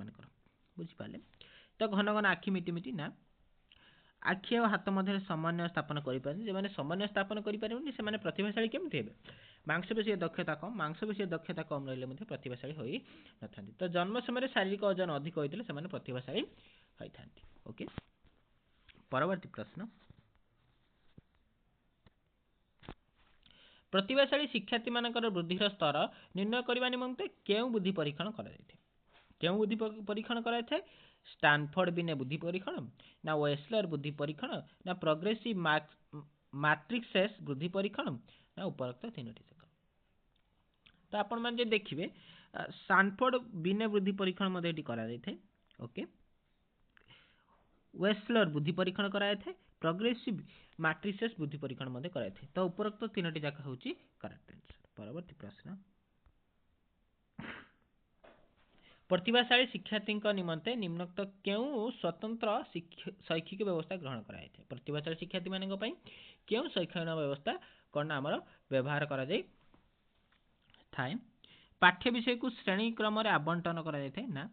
B: बुझिपारे तो घन घन आखि मिटिमिटी ना आखि और हाथ मध्य समन्वय स्थापन करें जो समन्वय स्थापन करें से प्रतिभाशाली केमती हे मांसपेशी दक्षता कम मांसपेशी दक्षता कम रही प्रतिभाशाली हो न था तो जन्म समय शारीरिक ओजन अधिक होते से प्रतिभाशाली होता ओके परवर्ती प्रश्न प्रतिभाशाली शिक्षार्थी मानकर बुद्धिर स्तर निर्णय करने निमंते केउ बुद्धि परीक्षण कराए स्टैनफोर्ड बिने बुद्धि परीक्षण ना वेस्लर बुद्धि परीक्षण ना प्रोग्रेसिव मैट्रिक्सेस बुद्धि परीक्षण ना उपरोक्त तीनोटी जाक तो आपण माने देखिए स्टैनफोर्ड बिने बुद्धि परीक्षण कराए ओके वेस्लर बुद्धि परीक्षण कराए प्रोग्रेसिव मैट्रिसेस बुद्धि परीक्षण कराए तो उपरोक्त तीनोटी जाक हूँ करेक्ट आंसर परवर्ती प्रश्न प्रतिभाशाली शिक्षार्थी निमंते निम्नोक्त केउ स्वतंत्र शैक्षिक व्यवस्था ग्रहण कराए प्रतिभाशाली शिक्षार्थी मानक पई केउ शैक्षणिक व्यवस्था कौन आमर व्यवहार करा जाय थाए पाठ्य विषय को श्रेणी क्रम आवंटन कराए ना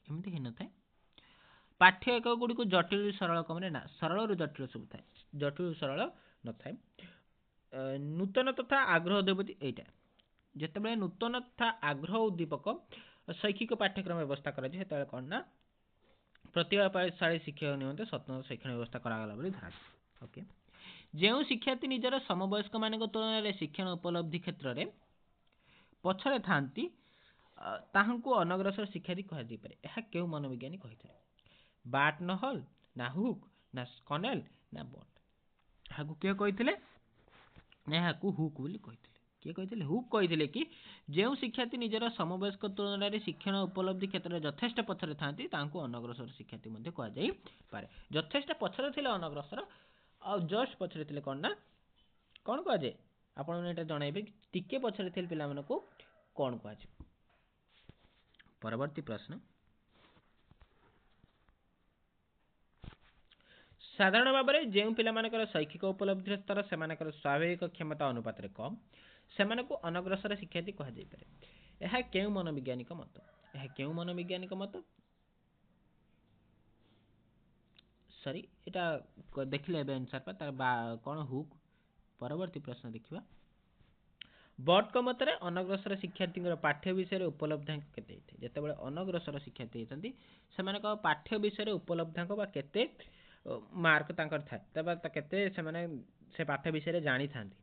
B: एमती ही न थाए पाठ्य एक गुड़ी को जटिल सरल क्रम ना सरल रु जटिल सब थाए जटिल सरल न थाए नूतन तथा आग्रह उद्दीपक एटा जिते नूतन तथा आग्रह उद्दीपक शैक्षिक पाठ्यक्रम व्यवस्था करा कौन ना प्रतिभाशाली शिक्षक निमंते स्वतंत्र शैक्षणिक व्यवस्था करागला धरा ओके जो शिक्षार्थी निजर समवयस्क मान तुलन में शिक्षण उपलब्धि क्षेत्र में पछरे थांती ताहांकु अनग्रसर शिक्षार्थी कहुपे यह क्यों मनोविज्ञानी कही बाट नहल ना हुक ना स्कनेल ना बट यहाँ किए कही यहाँ हुक बोली कही किए कही हुक कही कि जो शिक्षार्थी निजर समवयस्क तुलन में शिक्षण उपलब्धि क्षेत्र में यथेष्ट पछरे थांती तांको अनग्रसर शिक्षार्थी कहुपे यथेष्ट पछरे थिले अनग्रसर आ जस्ट पछरे थिले कौन ना कौन कहुए आपन जनइबे टिके पछरे थिले पिला मानकु कौन कहुए परवर्ती प्रश्न साधारण भाव में जो पिला शैक्षिक उपलब्धि स्तर से स्वाभाविक क्षमता अनुपात कम से अनग्रसर शिक्षार्थी कहुपे यह क्यों मनोवैज्ञानिक मत यह क्यों मनोवैज्ञानिक मत सॉरी एटा देखिले आंसर पर कौन हुक परवर्ती प्रश्न देखिबा बट को मतरे अनग्रसर शिक्षार्थी पाठ्य विषय उपलब्धांक केते जेतेबेले अनग्रसर शिक्षार्थी होती से पाठ्य विषय उपलब्धांक बा केते मार्क तांकर थाए केते से पाठ विषय जानी थांती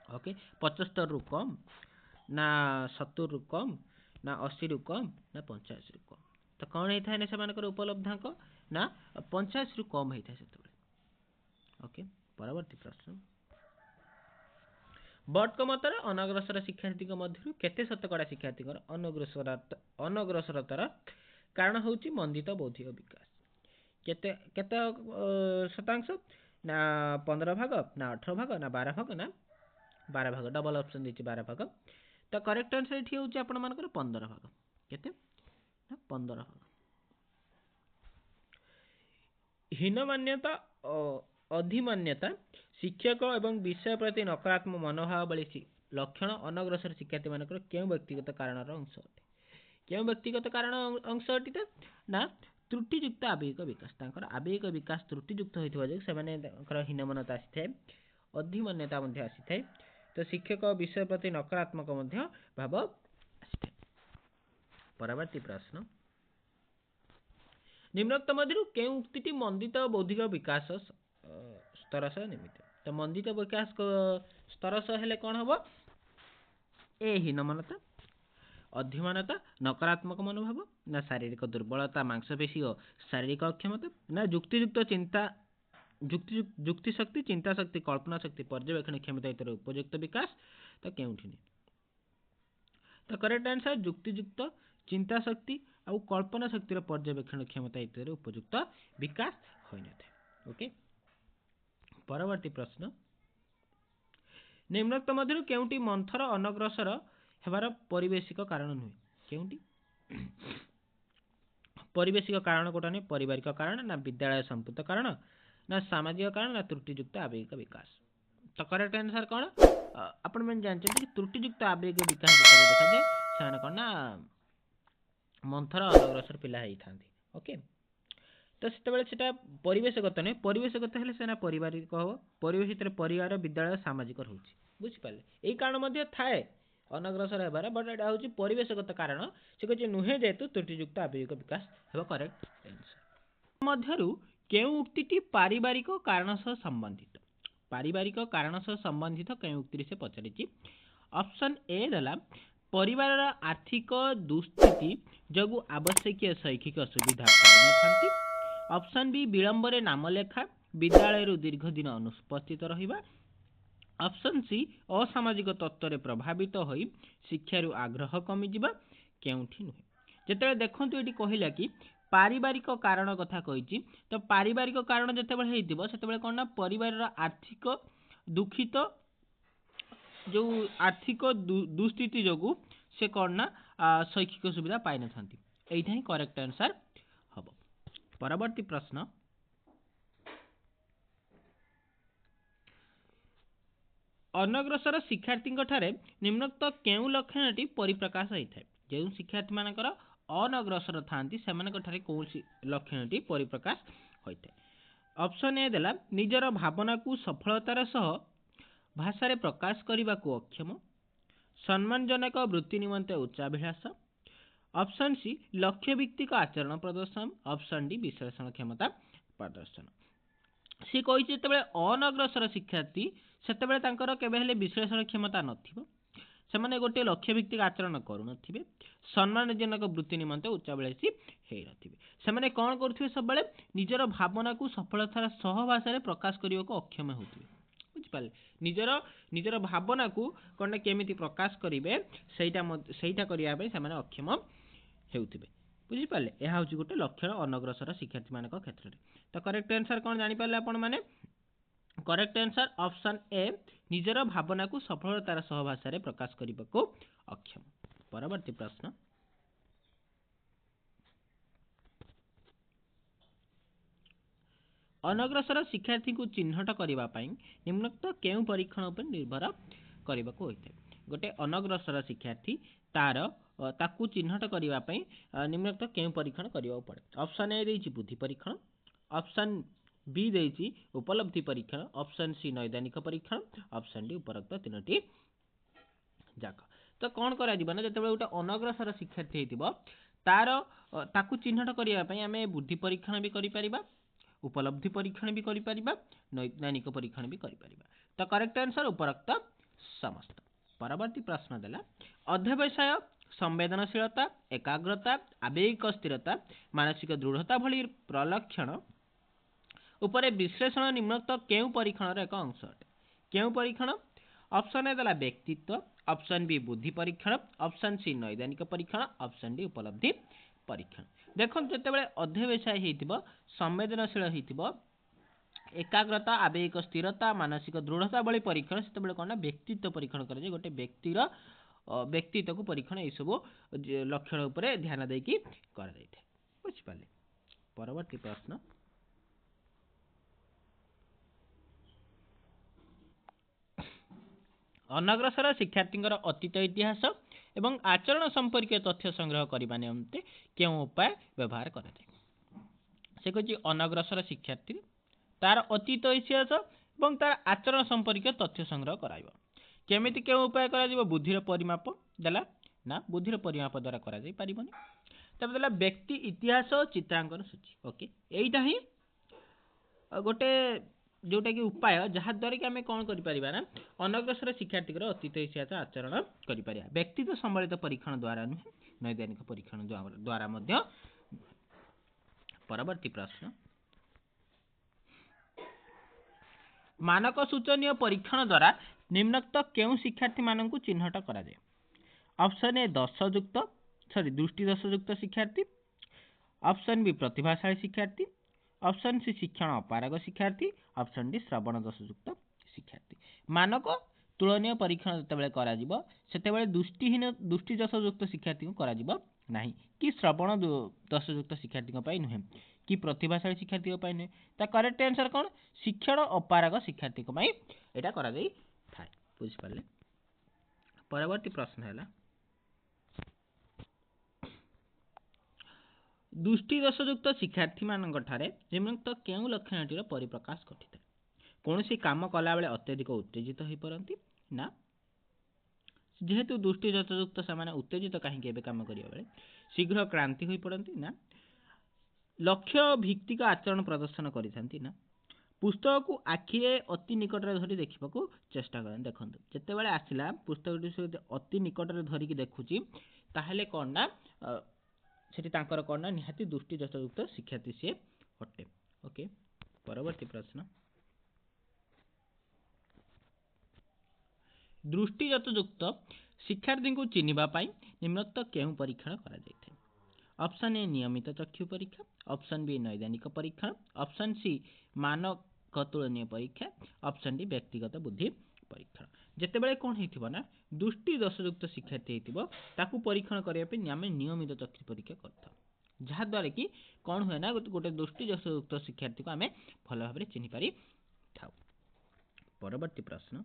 B: ओके 75 रु कम ना 70 रु कम ना 80 रु कम ना 85 रु कम तो कौन होता है से उपलब्धांक ना 85 रु कम होता है से ओके परवर्ती प्रश्न बट को मत अनग्रसर शिक्षार्थी मध्य केते शतकड़ा शिक्षार्थी अनग्रसरतार कारण हूँ मंदित बौद्धिक विकास केते केते शतांश ना 15 भाग ना 18 भाग ना 12 भाग ना 12 भाग डबल ऑप्शन देछि 12 भाग तो करेक्ट आंसर एठी होछि आपण मानकर 15 भाग केते ना 15 भाग हीनमान्यता अधिमान्यता शिक्षक एवं विषय प्रति नकारात्मक मनोभाव वाली लक्षण अनग्रसर शिक्षार्थी मानकर क्यों व्यक्तिगत कारण अंश अटे क्यों व्यक्तिगत कारण अंश अटी ना त्रुटियुक्त आवेगिक विकास तांकर आवेगिक विकास त्रुटियुक्त होइतबा जे से हीनमानता आसी थाए अधिमान्यता आसी थाए तो शिक्षक विषय प्रति नकारात्मक मध्य भाव आसिଥାଏ। परवर्ती प्रश्न, निम्नोक्त मध्यरु केउं उक्तिटी मंदित बौद्धिक विकास स्तर सह निमित्त? तो मंदित विकास स्तर सह हेले कौन हबो? ए हीनमनता, अध्यमानता, नकारात्मक मनोभाव, ना शारीरिक दुर्बलता, मांसपेशी और शारीरिक अक्षमता, ना युक्तियुक्त चिंता, युक्ति शक्ति, चिंता शक्ति, कल्पना शक्ति, पर्यवेक्षण क्षमता इतर उपयुक्त विकास? तो केउठी नहीं। तो करेक्ट आंसर युक्तियुक्त चिंता शक्ति और कल्पना शक्तिर पर्यवेक्षण क्षमता इत्यादि उपयुक्त विकास होई न थाए। ओके, परवर्ती प्रश्न, निम्नोक्त मध्यरु केउंटी मंथर अनग्रसर हेबार परिवेशिक कारण नुहे? केउंटी? परिवेशिक कारण कोटा नहीं, पारिवारिक कारण, ना विद्यालय संपुक्त कारण, ना सामाजिक कारण, ना त्रुटियुक्त आवेगिक विकास? तो करेक्ट आंसर कौन? आपण मैंने जानते कि त्रुटियुक्त आवेगिक विकास देखा जाए से कौन ना मंथर अनग्रसर पिला ही थांती। ओके, तो से परिवेशगत नहीं, परिवेशगत हेले से पारिवारिक हो, परिवेश परिवार, विद्यालय, सामाजिक रोचे। बुझिपारे, यही कारण मध्य थाए अनग्रसर हेबार, बट एटा होची परिवेशगत कारण, से कहछि नुहे जेतु त्रुटियुक्त आवेगिक विकास हेबो करेक्ट आंसर। मध्यरु केउ उक्तिटी पारिवारिक कारण सह संबंधित? पारिवारिक कारण सह संबंधित केउ उक्ति से पचारिछि? ऑप्शन ए देला परिवार आर्थिक दुस्थिति जगु आवश्यक शैक्षिक सुविधा पाई न थांती। ऑप्शन बी विलंबरे नाम लेखा, विद्यालय दीर्घ दिन अनुपस्थित रहिबा। ऑप्शन सी असामाजिक तत्व प्रभावित होई शिक्षारु आग्रह कमी जिबा। केउठी नुहे? जेतेबेले देखंतु एटी कहिला कि पारिवारिक कारण कथा कहिछि, तो पारिवारिक कारण जेतेबेले हेइतिबो सेतेबेले कोन ना परिवार आर्थिक दुखित जो आर्थिक दुस्थिति जगु से कोन ना शैक्षिक सुविधा पाई न थांती। एइथा ही करेक्ट आंसर हबो। परवर्ती प्रश्न, अनग्रसर शिक्षार्थी ठारे निम्नोक्त केउ लक्षणटी परिप्रकाश होइथाय? जो शिक्षार्थी मानकर अनग्रसर थांती सेमानक ठारे कोउ लक्षणटी परिप्रकाश होइथाय? ऑप्शन ए देला निजर भावना को सफलतार सह भाषा प्रकाश करने को अक्षम, सम्मानजनक वृत्ति निमंते उच्चाभिलाष। ऑप्शन सी लक्ष्य भित्तिक आचरण प्रदर्शन। ऑप्शन डी विश्लेषण क्षमता प्रदर्शन। सी कही जिते अनग्रसर शिक्षार्थी से केवल विश्लेषण क्षमता नथिबो, सेमाने गोटे लक्ष्य भित्तिक आचरण करुनथिबे, सम्मानजनक वृत्ति निमंते उच्चाभिलाषी हेइ नथिबे। सेमाने कोन करथिबे? सबले निजर भावना को सफलतार सह भाषा प्रकाश करने को अक्षम होथिबे। बुझिपारे, निजर भावना को कौन केमिति प्रकाश करेंगे सहीटा करने से अक्षम हेउथिबे। बुझिपारे, यह हूँ गोटे लक्षण अनग्रसर शिक्षार्थी मान क्षेत्र में। तो करेक्ट आंसर कौन जानीपारे आपण मैंने? करेक्ट आंसर ऑप्शन ए निजर भावना को सफलतार सह भाषा प्रकाश करने को अक्षम। परवर्ती प्रश्न, अनग्रसर शिक्षार्थी को चिन्हट करने निम्नोक्त केउ परीक्षण पर निर्भर करने को होता है? गोटे अनग्रसर शिक्षार्थी तार ताकू चिन्हट करने निम्नोक्त केउ परीक्षण करने पड़े? ऑप्शन ए देछि बुद्धि परीक्षण, ऑप्शन बी देछि उपलब्धि परीक्षण, ऑप्शन सी नैदानिक परीक्षण, ऑप्शन डी उपरोक्त तीनोटी जाक। तो कौन करा जिवो ना जते गोटे अनग्रसर शिक्षार्थी हेतिबो तार ताकू चिन्हट करने आमे बुद्धि परीक्षण भी करि परिबा, उपलब्धि परीक्षण भी करि परिबा, नैदानिक परीक्षण भी करि परिबा। तो करेक्ट आंसर उपरोक्त समस्त। परवर्ती प्रश्न देला अध्यवसाय, संवेदनशीलता, एकाग्रता, आवेगिक स्थिरता, मानसिक दृढ़ता भली प्रलक्षण उपरे विश्लेषण निम्नोक्त केउ परीक्षण एक अंश अटे? केउ परीक्षण? ऑप्शन ए देला व्यक्तित्व, ऑप्शन बी बुद्धि परीक्षण, ऑप्शन सी नैदानिक परीक्षण, ऑप्शन डी उपलब्धि परीक्षण। देखो जितेबाला अध्यवसाय होइतिबो, संवेदनशील होइतिबो, एकाग्रता, आवेगिक स्थिरता, मानसिक दृढ़ता भली परीक्षण सेतेबेले कोन ना व्यक्तित्व परीक्षण करे जे गोटे व्यक्तिर व्यक्तित्व को परीक्षण ए सब लक्षण उपरे ध्यान देकी करा जायते। बुझि पाले? परवर्ती प्रश्न, अनग्रसर शिक्षार्थी अतीत इतिहास एवं आचरण संपर्क तथ्य संग्रह करने निमंते केउं उपाय व्यवहार करा जाय? से कहि अनग्रसर शिक्षार्थी तार अतीत इतिहास एवं तार आचरण संपर्क तथ्य संग्रह कराइबो। केमिति केउं उपाय करा बुद्धिर परिमाप देला ना बुद्धिर परिमाप द्वारा करा जाई परिबनी। तब देला व्यक्ति इतिहास और चित्रांकन सूची। ओके एइटा ही गोटे जोटा कि उपाय जहाँ द्वारा कि आम कौन कर अनग्रसर शिक्षार्थी अतीत इतिहास आचरण कर व्यक्तित्व सम्बलित परीक्षण द्वारा नुहे नैदानिक परीक्षण द्वारा मध्य। परवर्ती प्रश्न मानक सूचनीय परीक्षण द्वारा निम्नोक्त केउं शिक्षार्थी मानकु चिन्हट करा जाए। ऑप्शन ए दृष्टि दोष युक्त शिक्षार्थी, ऑप्शन बी प्रतिभाशाली शिक्षार्थी, ऑप्शन सी शिक्षण अपारग शिक्षार्थी, ऑप्शन डी श्रवण दोष युक्त शिक्षार्थी। मानक तुलनीय परीक्षण जितेबाला करा जिवो सेतेबाला दृष्टि दोष युक्त शिक्षार्थी को करा जिवो नाही कि श्रवण दोष युक्त शिक्षार्थी पई नुहे कि प्रतिभाशाली शिक्षार्थी पई नुहे। ता करेक्ट आंसर कौन शिक्षण अपारग शिक्षार्थी पई एटा करा जाई थाए। बुझि पारले। परवर्ती प्रश्न है दृष्टि दोषयुक्त शिक्षार्थी मान निम्नोक्त केउं लक्षणटीर परिप्रकाश घटी कौन सी काम कला बेले अत्यधिक उत्तेजित हो पारती ना जेहेतु दृष्टि दोषयुक्त से उत्तेजित कहीं काम करिया बेले शीघ्र क्रांति हो पड़ती ना लक्ष्य भित्तिक आचरण प्रदर्शन करथांती ना पुस्तक को आखिरे अति निकट धरी देखा चेष्टा करें। देखो जितेबाला आसला पुस्तक अति निकट धरिकी देखुची ताहले कौन ना सेठी कौन ना निहाती दृष्टि दोषयुक्त शिक्षार्थी सी अटे। ओके परवर्ती प्रश्न दृष्टि दोषयुक्त शिक्षार्थी को चिन्हवाई निम्नोक्त केउं परीक्षण करा जायथे। ऑप्शन ए नियमित चक्षु परीक्षा, ऑप्शन बी नैदानिक परीक्षण, ऑप्शन सी मानक तुलनीय परीक्षा, ऑप्शन डी व्यक्तिगत बुद्धि परीक्षण। जितेबाला कौन हो ना दृष्टि दोषयुक्त शिक्षार्थी ताकू परीक्षण करने आम नियमित चक्षु परीक्षा करता जहाद्वारा कि कौन हुए ना गोटे दृष्टि दोषयुक्त शिक्षार्थी को आम भल भाव चिन्ह पारि था। परवर्ती प्रश्न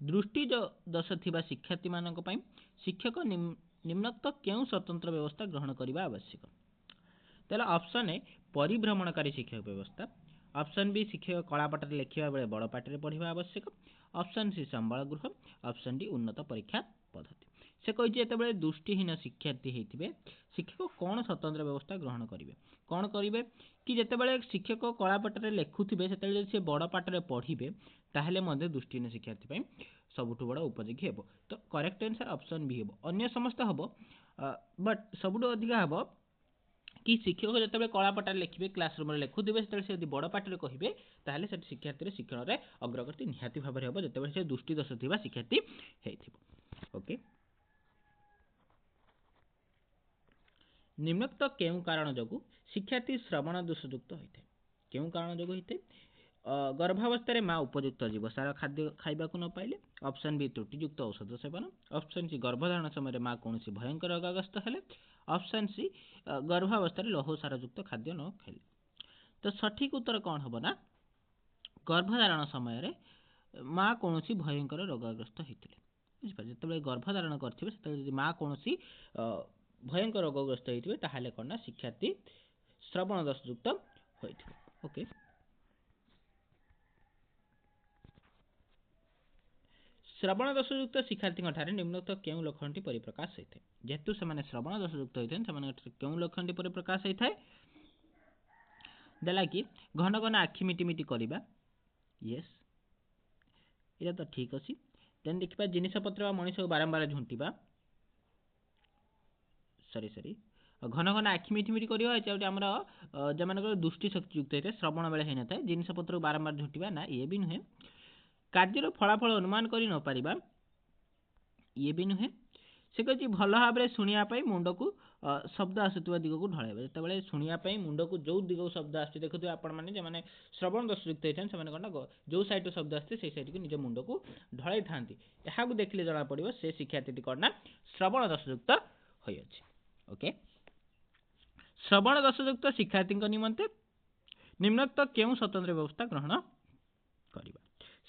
B: दृष्टि दोष थिबा शिक्षार्थी मानक पई शिक्षक निम्नोक्त केउं स्वतंत्र व्यवस्था ग्रहण करने आवश्यक। तेला ऑप्शन ए परिभ्रमणकारी शिक्षक व्यवस्था, ऑप्शन बी शिक्षक कलापट लिखा बेले बड़ पाटे पढ़ा आवश्यक, ऑप्शन सी संबल गृह, ऑप्शन डी उन्नत परीक्षा पद्धति। से कही जो दृष्टिहीन शिक्षार्थी होते शिक्षक कौन स्वतंत्र व्यवस्था ग्रहण करेंगे कौन करेंगे कि जितेबाला शिक्षक कलापटे लिखुवे से सी बड़ पाटे पढ़े ताहले दृष्टिहीन शिक्षार्थी सबुठ बड़ उपयोगी हे। तो करेक्ट आंसर ऑप्शन बी हे। अन्य समस्त हम बट सबुठ अधिका हम कि शिक्षक जिते कलापटार लिखे क्लासरूम में लिखुवे से बड़ पाटे कहे ताहले से शिक्षार्थी शिक्षण में अग्रगति निहाती भाव में हम जिते दृष्टि दोष थिबा शिक्षार्थी होइथिबो। ओके निम्नोक्त केउं कारण जोगु शिक्षार्थी श्रवण दोषयुक्त होता है। केउं कारण जोगु होता है गर्भावस्था माँ उपयुक्त जीवसार खाद्य खाइबा न पाइले, ऑप्शन बी त्रुटियुक्त औषध सेवन, ऑप्शन सी गर्भधारण समय माँ कौन भयंकर रोगाग्रस्त हेले, ऑप्शन सी गर्भावस्था लौहसार युक्त खाद्य न खाइले। तो सठिक उत्तर कौन हम ना गर्भधारण समय माँ कौन भयंकर रोगाग्रस्त होते जिते गर्भधारण करेंगे माँ कौन भयंकर रोगग्रस्त होते ताहले कौन ना शिक्षार्थी श्रवण दोषयुक्त होइथिबे। ओके श्रवण दोषयुक्त शिक्षार्थी निम्नोक्त केउं लक्षण परिप्रकाश होता है। जेहेतु से श्रवण दोषयुक्त होते हैं केउं लक्षण परिप्रकाश होता है देला कि घन घन आखि मिटिमिटी करवा येस ये तो ठीक अच्छी। देन देखा जिनपतर मनीष को बारंबार झुंटा सरी घन घन आखि मिटिमिटी करमर जो दृष्टि शक्तियुक्त होता है श्रवण बेले होना था जिनपतर बारंबार झुंटा ना ये भी नुहे कार्यर फलाफल अनुमान कर न पारिबा ये भी नुहे से कही भल भाव में शुणापी मुंड को शब्द आसुवा दिग को ढलैबा जिते शुणापी मुंड को जो दिग को शब्द आस देखुए आपने श्रवण दोषयुक्त होता है कौन जो साइड शब्द आसते से साइड को निज मुंड को ढलाई था यहाँ देखने जना पड़ो से शिक्षार्थी कौन ना श्रवण दोषयुक्त होई अछि। ओके श्रवण दोषयुक्त शिक्षार्थी निमंते निम्नोक्त केउं स्वतंत्र व्यवस्था ग्रहण करिबा।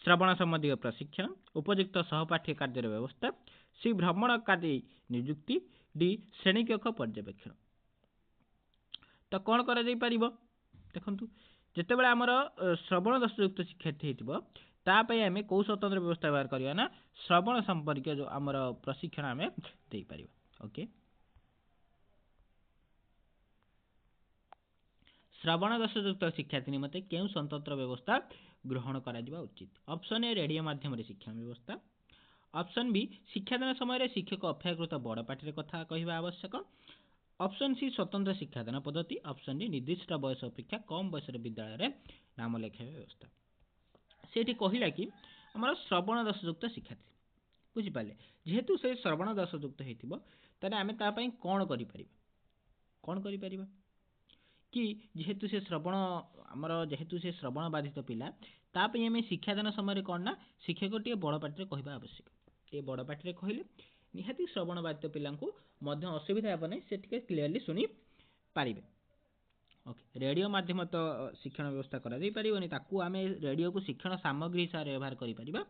B: श्रवण संबंधी प्रशिक्षण, उपयुक्त सहपाठी कार्य व्यवस्था, सी भ्रमणकारी नियुक्ति, डी श्रेणीकक्ष पर्यवेक्षण। तो कौन कर देखु ଯେତେବେଳେ ଆମର ଶ୍ରବଣ ଦୋଷଯୁକ୍ତ ଶିକ୍ଷାର୍ଥୀ ହେଇଥିବ ତା ପାଇଁ ଆମେ କୋଉ ସ୍ୱତନ୍ତ୍ର ବ୍ୟବସ୍ଥା ବ୍ୟବହାର କରିବା ନା ଶ୍ରବଣ ସମ୍ପର୍କୀୟ ଯୋଉ ଆମର ପ୍ରଶିକ୍ଷଣ ଆମେ ଦେଇପାରିବା। ଓକେ, ଶ୍ରବଣ ଦୋଷଯୁକ୍ତ ଶିକ୍ଷାର୍ଥୀ ନିମନ୍ତେ କେଉଁ ସ୍ୱତନ୍ତ୍ର ବ୍ୟବସ୍ଥା ଗ୍ରହଣ କରାଯିବା ଉଚିତ? ଅପସନ୍ ଏ ରେଡ଼ିଓ ମାଧ୍ୟମରେ ଶିକ୍ଷଣ ବ୍ୟବସ୍ଥା, ଅପସନ୍ ବି ଶିକ୍ଷାଦାନ ସମୟରେ ଶିକ୍ଷକ ଅପେକ୍ଷାକୃତ ବଡ଼ ପାଟିରେ କଥା କହିବା ଆବଶ୍ୟକ, ଅପସନ୍ ସି ସ୍ୱତନ୍ତ୍ର ଶିକ୍ଷାଦାନ ପଦ୍ଧତି, ଅପସନ୍ ଡି ନିର୍ଦ୍ଦିଷ୍ଟ ବୟସ ଅପେକ୍ଷା କମ୍ ବୟସର ବିଦ୍ୟାଳୟରେ ନାମ ଲେଖାଇବା ବ୍ୟବସ୍ଥା। ସେଠି କହିଲା କି ଆମର ଶ୍ରବଣ ଦୋଷଯୁକ୍ତ ଶିକ୍ଷାର୍ଥୀ, ବୁଝିପାରିଲେ, ଯେହେତୁ ସେ ଶ୍ରବଣ ଦୋଷଯୁକ୍ତ ହେଇଥିବ ତାହେଲେ ଆମେ ତା ପାଇଁ କ'ଣ କରିପାରିବା କି ଯେହେତୁ ସେ ଶ୍ରବଣ ବାଧିତ ପିଲା ତା ପାଇଁ ଆମେ ଶିକ୍ଷାଦାନ ସମୟରେ କ'ଣ ନା ଶିକ୍ଷକଟିଏ ବଡ଼ ପାଟିରେ କହିବା ଆବଶ୍ୟକ। ଏ ବଡ଼ ପାଟିରେ କହିଲେ ନିହାତି ଶ୍ରବଣ ବାଧିତ ପିଲାଙ୍କୁ ମଧ୍ୟ ଅସୁବିଧା ହେବ ନାହିଁ, ସେ ଟିକେ କ୍ଲିୟରଲି ଶୁଣି ପାରିବେ। ଓକେ, ରେଡ଼ିଓ ମାଧ୍ୟମ ତ ଶିକ୍ଷଣ ବ୍ୟବସ୍ଥା କରାଯାଇପାରିବନି, ତାକୁ ଆମେ ରେଡ଼ିଓକୁ ଶିକ୍ଷଣ ସାମଗ୍ରୀ ହିସାବରେ ବ୍ୟବହାର କରିପାରିବା,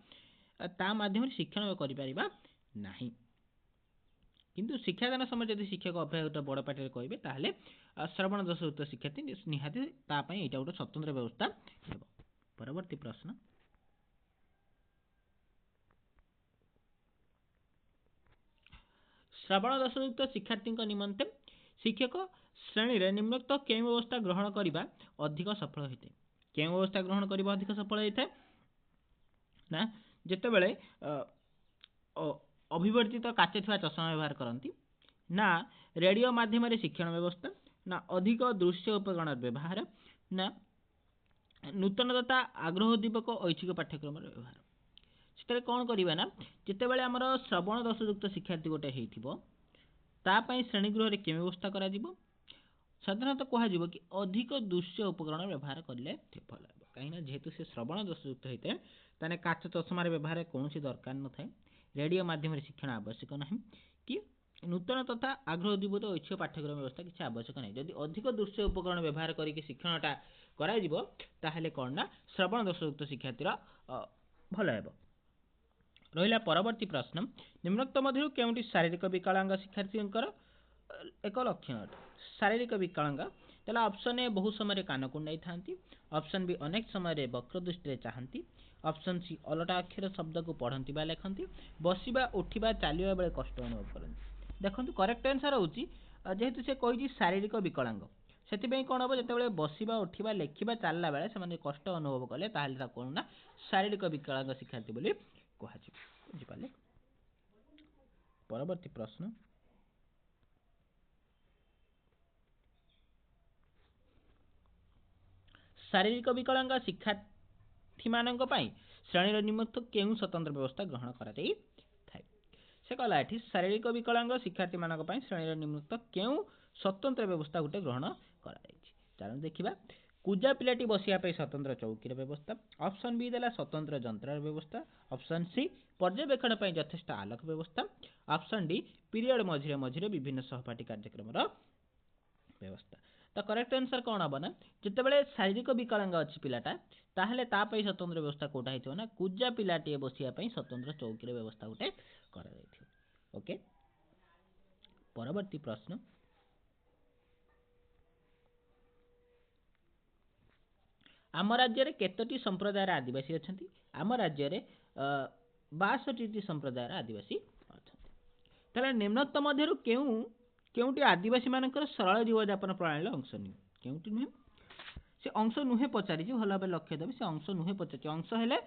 B: ତା ମାଧ୍ୟମରେ ଶିକ୍ଷଣ କରିପାରିବା ନାହିଁ। କିନ୍ତୁ ଶିକ୍ଷାଦାନ ସମୟରେ ଯଦି ଶିକ୍ଷକ ଅପେକ୍ଷାକୃତ ବଡ଼ ପାଟିରେ କହିବେ ତାହେଲେ ଶ୍ରବଣ ଦୋଷଯୁକ୍ତ ଶିକ୍ଷାର୍ଥୀ ନିହାତି ତା ପାଇଁ ଏଇଟା ଗୋଟେ ସ୍ୱତନ୍ତ୍ର ବ୍ୟବସ୍ଥା ହେବ। ପରବର୍ତ୍ତୀ ପ୍ରଶ୍ନ, ଶ୍ରବଣ ଦୋଷଯୁକ୍ତ ଶିକ୍ଷାର୍ଥୀଙ୍କ ନିମନ୍ତେ ଶିକ୍ଷକ ଶ୍ରେଣୀରେ ନିମ୍ନୋକ୍ତ କେଉଁ ବ୍ୟବସ୍ଥା ଗ୍ରହଣ କରିବା ଅଧିକ ସଫଳ ହୋଇଥାଏ? କେଉଁ ବ୍ୟବସ୍ଥା ଗ୍ରହଣ କରିବା ଅଧିକ ସଫଳ ହୋଇଥାଏ ନା ଯେତେବେଳେ ଅଭିବର୍ଦ୍ଧିତ କାଚ ଥିବା ଚଷମା ବ୍ୟବହାର କରନ୍ତି, ନା ରେଡ଼ିଓ ମାଧ୍ୟମରେ ଶିକ୍ଷଣ ବ୍ୟବସ୍ଥା, ନା ଅଧିକ ଦୃଶ୍ୟ ଉପକରଣର ବ୍ୟବହାର, ନା ନୂତନ ତଥା ଆଗ୍ରହୋଦ୍ଦୀପକ ଐଚ୍ଛିକ ପାଠ୍ୟକ୍ରମର ବ୍ୟବହାର। ସେତେବେଳେ କ'ଣ କରିବା ନା ଯେତେବେଳେ ଆମର ଶ୍ରବଣ ଦୋଷଯୁକ୍ତ ଶିକ୍ଷାର୍ଥୀ ଗୋଟେ ହେଇଥିବ ତା ପାଇଁ ଶ୍ରେଣୀଗୃହରେ କେଉଁ ବ୍ୟବସ୍ଥା କରାଯିବ? ସାଧାରଣତଃ କୁହାଯିବ କି ଅଧିକ ଦୃଶ୍ୟ ଉପକରଣ ବ୍ୟବହାର କଲେ ଭଲ ହେବ, କାହିଁକିନା ଯେହେତୁ ସେ ଶ୍ରବଣ ଦୋଷଯୁକ୍ତ ହେଇଥାଏ ତାହେଲେ କାଚ ଚଷମାର ବ୍ୟବହାର କୌଣସି ଦରକାର ନଥାଏ, ରେଡ଼ିଓ ମାଧ୍ୟମରେ ଶିକ୍ଷଣ ଆବଶ୍ୟକ ନାହିଁ, କି ନୂତନ ତଥା ଆଗ୍ରହ ଉଦ୍ଦୀପକ ଐଚ୍ଛିକ ପାଠ୍ୟକ୍ରମ ବ୍ୟବସ୍ଥା କିଛି ଆବଶ୍ୟକ ନାହିଁ। ଯଦି ଅଧିକ ଦୃଶ୍ୟ ଉପକରଣ ବ୍ୟବହାର କରିକି ଶିକ୍ଷଣଟା କରାଯିବ ତାହେଲେ କ'ଣ ନା ଶ୍ରବଣ ଦୋଷଯୁକ୍ତ ଶିକ୍ଷାର୍ଥୀର ଭଲ ହେବ। ରହିଲା ପରବର୍ତ୍ତୀ ପ୍ରଶ୍ନ, ନିମ୍ନୋକ୍ତ ମଧ୍ୟରୁ କେଉଁଟି ଶାରୀରିକ ବିକଳାଙ୍ଗ ଶିକ୍ଷାର୍ଥୀଙ୍କର ଏକ ଲକ୍ଷଣ ଅଟେ? ଶାରୀରିକ ବିକଳାଙ୍ଗ, ତାହେଲେ ଅପସନ୍ ଏ ବହୁ ସମୟରେ କାନ କୁଣ୍ଡାଇଥାନ୍ତି, ଅପସନ୍ ବି ଅନେକ ସମୟରେ ବକ୍ର ଦୃଷ୍ଟିରେ ଚାହାନ୍ତି, ଅପସନ୍ ସି ଅଲଟା ଅକ୍ଷର ଶବ୍ଦକୁ ପଢ଼ନ୍ତି ବା ଲେଖନ୍ତି, ବସିବା ଉଠିବା ଚାଲିବା ବେଳେ କଷ୍ଟ ଅନୁଭବ କରନ୍ତି। ଦେଖନ୍ତୁ କରେକ୍ଟ ଆନ୍ସର ହେଉଛି ଯେହେତୁ ସେ କହିଛି ଶାରୀରିକ ବିକଳାଙ୍ଗ, ସେଥିପାଇଁ କ'ଣ ହେବ ଯେତେବେଳେ ବସିବା ଉଠିବା ଲେଖିବା ଚାଲିଲା ବେଳେ ସେମାନେ କଷ୍ଟ ଅନୁଭବ କଲେ ତାହେଲେ ତାକୁ କ'ଣ ନା ଶାରୀରିକ ବିକଳାଙ୍ଗ ଶିକ୍ଷାର୍ଥୀ ବୋଲି କୁହାଯିବ। ବୁଝିପାରିଲେ? ପରବର୍ତ୍ତୀ ପ୍ରଶ୍ନ, ଶାରୀରିକ ବିକଳାଙ୍ଗ ଶିକ୍ଷାର୍ଥୀମାନଙ୍କ ପାଇଁ ଶ୍ରେଣୀର ନିମ୍ନୋକ୍ତ କେଉଁ ସ୍ୱତନ୍ତ୍ର ବ୍ୟବସ୍ଥା ଗ୍ରହଣ କରାଯାଇଥାଏ? ସେ କହିଲା ଏଠି ଶାରୀରିକ ବିକଳାଙ୍ଗ ଶିକ୍ଷାର୍ଥୀମାନଙ୍କ ପାଇଁ ଶ୍ରେଣୀର ନିମ୍ନୋକ୍ତ କେଉଁ ସ୍ୱତନ୍ତ୍ର ବ୍ୟବସ୍ଥା ଗୋଟେ ଗ୍ରହଣ କରାଯାଇଛି? ଚାଲନ୍ତୁ ଦେଖିବା। କୁଜା ପିଲାଟି ବସିବା ପାଇଁ ସ୍ୱତନ୍ତ୍ର ଚୌକିର ବ୍ୟବସ୍ଥା, ଅପସନ୍ ବି ଦେଲା ସ୍ୱତନ୍ତ୍ର ଯନ୍ତ୍ରର ବ୍ୟବସ୍ଥା, ଅପସନ୍ ସି ପର୍ଯ୍ୟବେକ୍ଷଣ ପାଇଁ ଯଥେଷ୍ଟ ଆଲୋକ ବ୍ୟବସ୍ଥା, ଅପସନ୍ ଡି ପିରିୟଡ଼ ମଝିରେ ମଝିରେ ବିଭିନ୍ନ ସହପାଠୀ କାର୍ଯ୍ୟକ୍ରମର ବ୍ୟବସ୍ଥା। ତ କରେକ୍ଟ ଆନ୍ସର କ'ଣ ହେବ ନା ଯେତେବେଳେ ଶାରୀରିକ ବିକଳାଙ୍ଗ ଅଛି ପିଲାଟା ତାହେଲେ ତା ପାଇଁ ସ୍ୱତନ୍ତ୍ର ବ୍ୟବସ୍ଥା କୋଉଟା ହେଇଥିବ ନା କୁଜା ପିଲାଟିଏ ବସିବା ପାଇଁ ସ୍ୱତନ୍ତ୍ର ଚୌକିର ବ୍ୟବସ୍ଥା ଗୋଟେ କରାଯାଇଥିବ। ଓକେ, ପରବର୍ତ୍ତୀ ପ୍ରଶ୍ନ, ଆମ ରାଜ୍ୟରେ କେତୋଟି ସମ୍ପ୍ରଦାୟର ଆଦିବାସୀ ଅଛନ୍ତି? ଆମ ରାଜ୍ୟରେ 62ଟି ସମ୍ପ୍ରଦାୟର ଆଦିବାସୀ ଅଛନ୍ତି। ତାହେଲେ ନିମ୍ନୋକ୍ତ ମଧ୍ୟରୁ କେଉଁଟି ଆଦିବାସୀମାନଙ୍କର ସରଳ ଜୀବନଯାପନ ପ୍ରଣାଳୀର ଅଂଶ ନୁହେଁ? କେଉଁଟି ନୁହେଁ? ସେ ଅଂଶ ନୁହେଁ ପଚାରିଛି, ଭଲ ଭାବରେ ଲକ୍ଷ୍ୟ ଦେବେ, ସେ ଅଂଶ ନୁହେଁ ପଚାରିଛି। ଅଂଶ ହେଲେ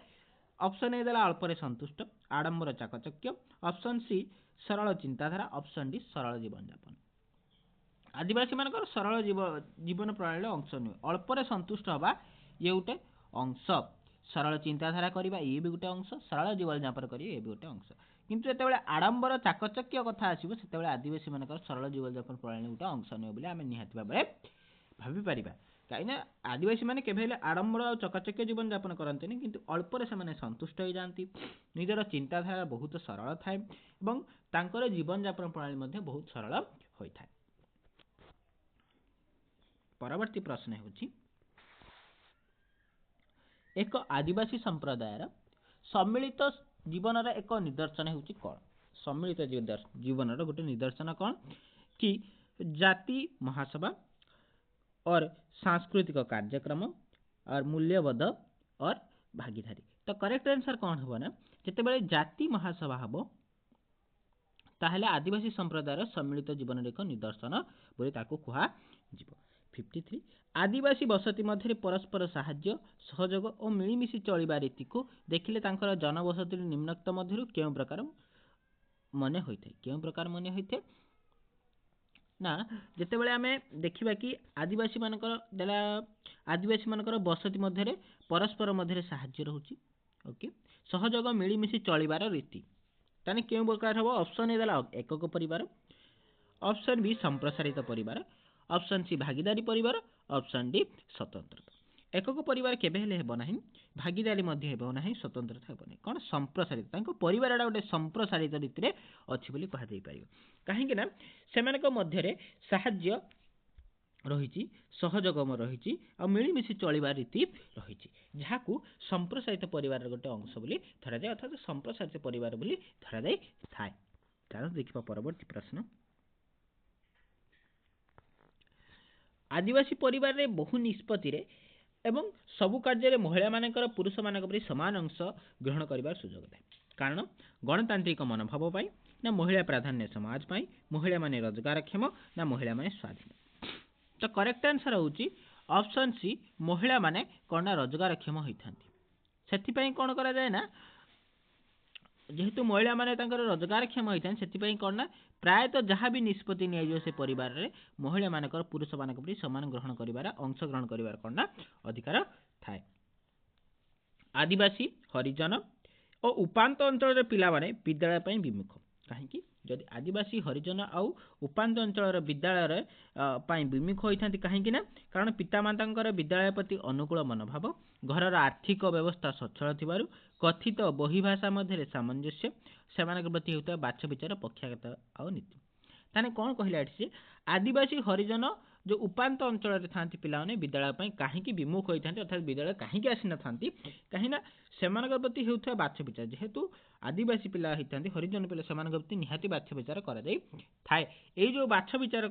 B: ଅପସନ୍ ଏ ଦେଲା ଅଳ୍ପରେ ସନ୍ତୁଷ୍ଟ, ଆଡ଼ମ୍ବର ଚାକଚକ୍ୟ, ଅପସନ୍ ସି ସରଳ ଚିନ୍ତାଧାରା, ଅପସନ୍ ଡି ସରଳ ଜୀବନଯାପନ। ଆଦିବାସୀମାନଙ୍କର ସରଳ ଜୀବନ ପ୍ରଣାଳୀର ଅଂଶ ନୁହେଁ। ଅଳ୍ପରେ ସନ୍ତୁଷ୍ଟ ହେବା ଇଏ ଗୋଟେ ଅଂଶ, ସରଳ ଚିନ୍ତାଧାରା କରିବା ଇଏ ବି ଗୋଟେ ଅଂଶ, ସରଳ ଜୀବନଯାପନ କରିବା ଇଏ ବି ଗୋଟେ ଅଂଶ। କିନ୍ତୁ ଯେତେବେଳେ ଆଡ଼ମ୍ବର ଚାକଚକ୍ୟ କଥା ଆସିବ ସେତେବେଳେ ଆଦିବାସୀମାନଙ୍କର ସରଳ ଜୀବନଯାପନ ପ୍ରଣାଳୀ ଗୋଟେ ଅଂଶ ନୁହେଁ ବୋଲି ଆମେ ନିହାତି ଭାବରେ ଭାବିପାରିବା। କାହିଁକିନା ଆଦିବାସୀମାନେ କେବେ ହେଲେ ଆଡ଼ମ୍ବର ଆଉ ଚକଚକ୍ୟ ଜୀବନଯାପନ କରନ୍ତିନି, କିନ୍ତୁ ଅଳ୍ପରେ ସେମାନେ ସନ୍ତୁଷ୍ଟ ହୋଇଯାଆନ୍ତି, ନିଜର ଚିନ୍ତାଧାରା ବହୁତ ସରଳ ଥାଏ ଏବଂ ତାଙ୍କର ଜୀବନଯାପନ ପ୍ରଣାଳୀ ମଧ୍ୟ ବହୁତ ସରଳ ହୋଇଥାଏ। ପରବର୍ତ୍ତୀ ପ୍ରଶ୍ନ ହେଉଛି ଏକ ଆଦିବାସୀ ସମ୍ପ୍ରଦାୟର ସମ୍ମିଳିତ ଜୀବନର ଏକ ନିଦର୍ଶନ ହେଉଛି କ'ଣ? ସମ୍ମିଳିତ ଜୀବନର ଗୋଟେ ନିଦର୍ଶନ କ'ଣ କି ଜାତି ମହାସଭା और सांस्कृतिक कार्यक्रम, और मूल्यबोध और भागीदारी। तो करेक्ट आंसर कौन हो ना जितेबाला जाति महासभा हम ताहले आदिवासी संप्रदायर सम्मिलित जीवन एक निदर्शन बोली ताकू कुहा जीव। 53 आदिवासी बसती मध्य परस्पर साहाय्य सहयोग और मिलमिशी चलिबा रीति को देखिले तांकर जनबसती निम्नक्त मध्य केउ प्रकार मने होइथे केउ प्रकार मने होइथे ना जितेबाला आम देखा कि आदिवासी मानकर देला आदिवासी मानकर बसती मध्य परस्पर मध्य साहाय्य रोचे ओके सहयोग मिलमिशी चलिबार रीति ताने केउ प्रकार हम ऑप्शन ए देला एकक परिवार ऑप्शन बी संप्रसारित परिवार ऑप्शन सी भागीदारी परिवार ऑप्शन डी स्वतंत्रता। एकक परिवार केबे हेले हेबो नाही भागीदारी मध्ये हेबो नाही स्वतंत्रता हेबो नाही कोन संप्रसारित तांको परिवारडा गोटे संप्रसारित रीति रे अछि बोली कहा जाई परियो काहेकि ना सेमानक मध्यरे साहाय्य रही सहयोग रही और मिलमिशी चलिबार रीति रही जहाकू संप्रसारित परिवार गोटे अंश बोली धरा जाए अर्थात संप्रसारित परिवार बोली धरा जाए थाए। चलो देखिबा परवर्ती प्रश्न। आदिवासी परिवार रे बहु निष्पत्ति रे एवं सबु कार्य रे महिला मानकर पुरुष मानक परि समान अंश ग्रहण करिबार सुযোগ थाए कारण गणतांत्रिक मनोभाव पाई ना महिला प्राधान्य समाज पाई महिला माने रोजगारक्षम ना महिला माने स्वाधीन। तो करेक्ट आंसर होची ऑप्शन सी महिला माने कोना रोजगारक्षम होइथांती सेथिपई कोन करा जाय ना जेहेतु महिला माने तांकर रोजगारक्षम होइथान सेथिपई कोन प्रायतः जहाँ भी निष्पत्ति निया से परिवार रे महिला मानकर पुरुष मानक परि समान ग्रहण करिवार अंश ग्रहण करिवार कोन अधिकार थाए। आदिवासी हरिजन और उपांत अंचल पिला माने विद्यालय पई विमुख काहेकि जदि आदिवासी हरिजन आउ उपांत अंचल विद्यालय पई विमुख होइथांती काहेकि ना कारण पितामातांकर विद्यालय प्रति अनुकूल मनोभाव घरर आर्थिक व्यवस्था सचल थिबारु कथित बहिभाषा मध्य सामंजस्य सेमानक प्रति होता बाछ विचार पक्षाघात आउ नीति ताने कौन कहला एठी आदिवासी हरिजन जो उपांत अंचल था पिलाने विद्यालय कहीं विमुख होता अर्थात विद्यालय कहीं आसी नाती कहीं सेमानक प्रति होता बाछ विचार जेहेतु आदिवासी पिला होता हरिजन पिला सेमानक प्रति निहाती बाछ विचार कर थाए ये जो बाछ विचार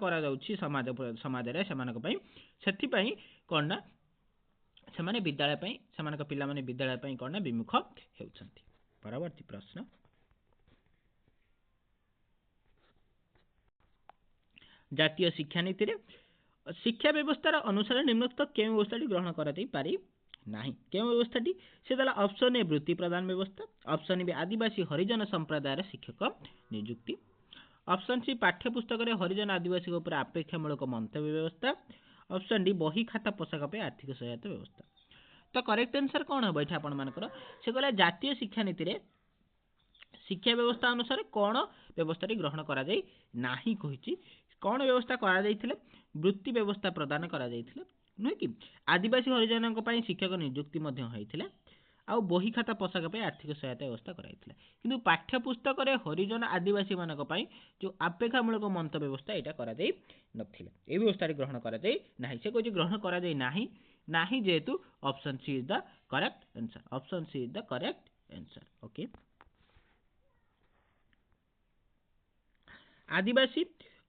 B: समाज रे सेमानक पई सेथिपई कोन ना सेमाने विद्यालय पई सेमानक पिला माने विद्यालय पई कोन ना विमुख हेउछंती। परवर्ती प्रश्न। जातीय शिक्षा नीति रे शिक्षा व्यवस्थार अनुसार निम्नलिखित केउं व्यवस्थाटी ग्रहण कराई पारि नाही केउं व्यवस्थाटी से देला ऑप्शन ए वृत्ति प्रदान व्यवस्था ऑप्शन बी आदिवासी हरिजन संप्रदायर शिक्षक नियुक्ति ऑप्शन सी पाठ्यपुस्तक रे हरिजन आदिवासी उपर अपेक्षामूलक मंतव्य व्यवस्था ऑप्शन डी बही खाता पोशाक पे आर्थिक सहायता व्यवस्था। तो करेक्ट आंसर कौन हम ये आपण मानकर से कहला जातीय शिक्षा नीति रे शिक्षा व्यवस्था अनुसार कौन व्यवस्था ग्रहण करा जाई नाही कहिछि कौन व्यवस्था करा जाइथिले वृत्ति व्यवस्था प्रदान करा जाइथिले नुहे कि आदिवासी हरिजन शिक्षक नियुक्ति मध्य होइथिले आउ बही खाता पोशाक पे आर्थिक सहायता व्यवस्था कराइथिले किंतु पाठ्यपुस्तक रे हरिजन आदिवासी मानक पई जो अपेक्षामूलक मंतव्य व्यवस्था एटा करा जाई नथिले ए व्यवस्था ग्रहण करा जाई नाही से कोइ ग्रहण करा जाई नाही नाही जेहेतु option C is the correct answer option C is the correct answer okay. आदिवासी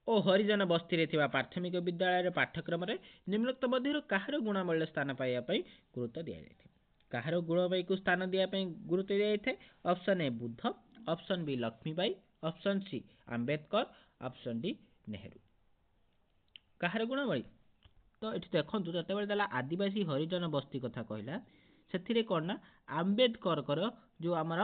B: और हरिजन बस्ती रे थिबा प्राथमिक विद्यालय पाठ्यक्रम रे निम्नलिखित मध्य काହାର गुणावली स्थान पाइबा पई गुरुत्व दिया जायथे काହାର गुणवली को स्थान दिया पई गुरुत्व दिया जायथे option A Buddha option B Lakshmibai option C Ambedkar option D Nehru काହାର गुणावली। तो ये देखो जो देला आदिवासी हरिजन बस्ती कथा कहला से कौन ना आंबेडकर जो आमर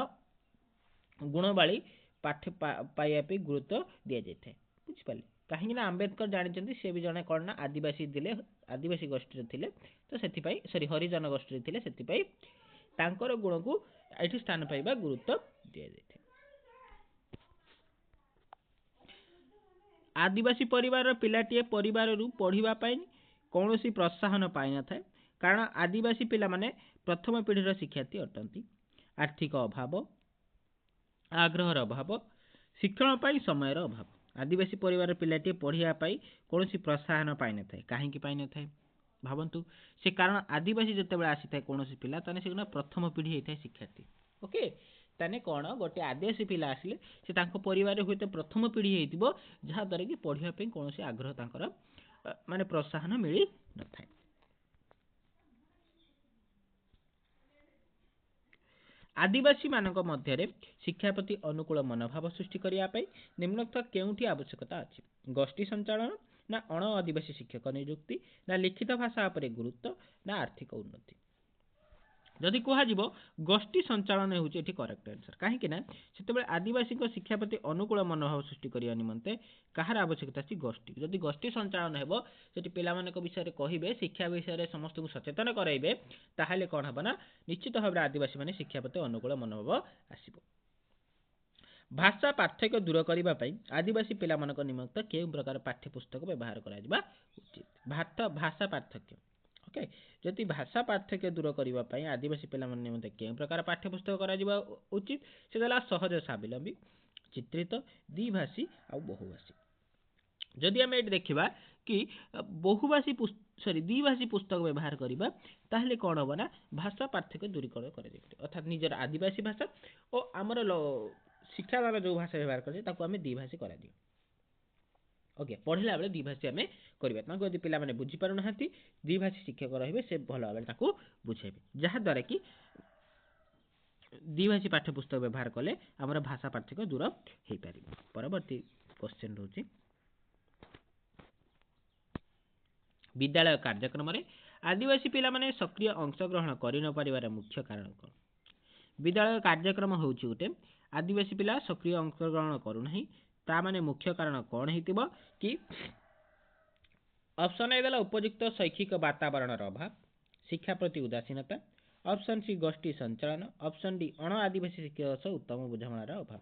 B: गुणवली पाठ पाइबा गुरुत्व दि जाए बुझिपारे कहीं आंबेडकर जानते सी भी जड़े कौन ना आदिवासी दिले आदिवासी गोष्ठी थे तो से सॉरी हरिजन गोष्ठी थे से गुण को ये स्थान पाइबा गुरुत्व दि जाए। आदिवासी परिवार पिलाटीए परिवार पढ़ाई कौन सी प्रोत्साहन पाई न था कारण आदिवासी पिला माने प्रथम पीढ़ीर शिक्षार्थी अटंती आर्थिक अभाव आग्रहर अभाव शिक्षण पाई समयर अभाव आदिवासी परिवार पिलाटी पढ़ाई कौन सी प्रोत्साहन पाई न था कहीं पाई न था भावतु से कारण आदिवासी जिते आसी था कौन पिला ताने से प्रथम पीढ़ी होता है शिक्षार्थी ओके ताने कौन गोटे आदिवासी पिला आसिले से तांको परिवार हुए तो प्रथम पीढ़ी होइतिबो जहाँद्वारा कि पढ़ाई कौन आग्रह तांकर माने प्रोत्साहन मिली न था। आदिवासी मानक मध्यरे शिक्षा प्रति अनुकूल मनोभाव सृष्टि करिया पई निम्नलिखित केउंठी आवश्यकता अछि? गोष्ठी संचालन ना अण आदिवासी शिक्षक नियुक्ति ना लिखित भाषा उपरे गुरुत्व ना आर्थिक उन्नति। जदि कुहाଯିब गोष्ठी संचालन हेउछि एठी करेक्ट आंसर काहेकि ना सेतेबेले आदिवासी को शिक्षा प्रति अनुकूल मनोभाव सृष्टि करिया निमंते काहार आवश्यकता अछि? गोष्ठी। जदि गोष्ठी संचालन हेबो सेठी पिलामानक विषय कहिबे शिक्षा विषय समस्त को सचेतन कराइबे ताहाले कोन हबो ना निश्चित भाबरे आदिवासी माने शिक्षा प्रति अनुकूल मनोभाव आसीबो। भाषा पार्थक्य दूर करिबा पई आदिवासी पिलामानक निमित्त केउ प्रकार पाठ्य पुस्तक व्यवहार कराजिबा उचित? भाषा पार्थक्य ओके जदि भाषा पार्थक्य दूर करिबा पई आदिवासी पिलामान निमित्त केउ प्रकार पाठ्य पुस्तक कराजिबा उचित? से देला सहज स्वावलंबी, चित्रित, द्विभाषी आ बहुभाषी। जदि आम ये देखा कि बहुभाषी द्विभाषी पुस्तक व्यवहार करवा ताहले कौन हम ना भाषा पार्थक्य दूरीकरण कर अर्थात निजर आदिवासी भाषा और आमर शिक्षादान जो भाषा व्यवहार करें द्विभाषी कर ओके पढ़ला बेले द्विभाषी आम करवा यदि पिला माने बुझी पारु ना द्विभाषी शिक्षक रहिबे से भल भाव बुझेबे जहाद्वारा कि द्विभाषी पाठ्यपुस्तक व्यवहार कले आमर भाषा पार्थक्य दूर हो पार। परवर्ती क्वेश्चन रोचे विद्यालय कार्यक्रम में आदिवासी पिला माने सक्रिय अंशग्रहण कर न पारिबार मुख्य कारण कौन? विद्यालय कार्यक्रम होउछि गोटे आदिवासी पिला सक्रिय अंशग्रहण करूना ता माने मुख्य कारण कौन हेतिबो कि ऑप्शन ए देला उपयुक्त शैक्षिक वातावरण अभाव, शिक्षा प्रति उदासीनता, ऑप्शन सी गोष्ठी संचालन, ऑप्शन डी अण आदिवासी शिक्षक सह उत्तम बुझामणार अभाव।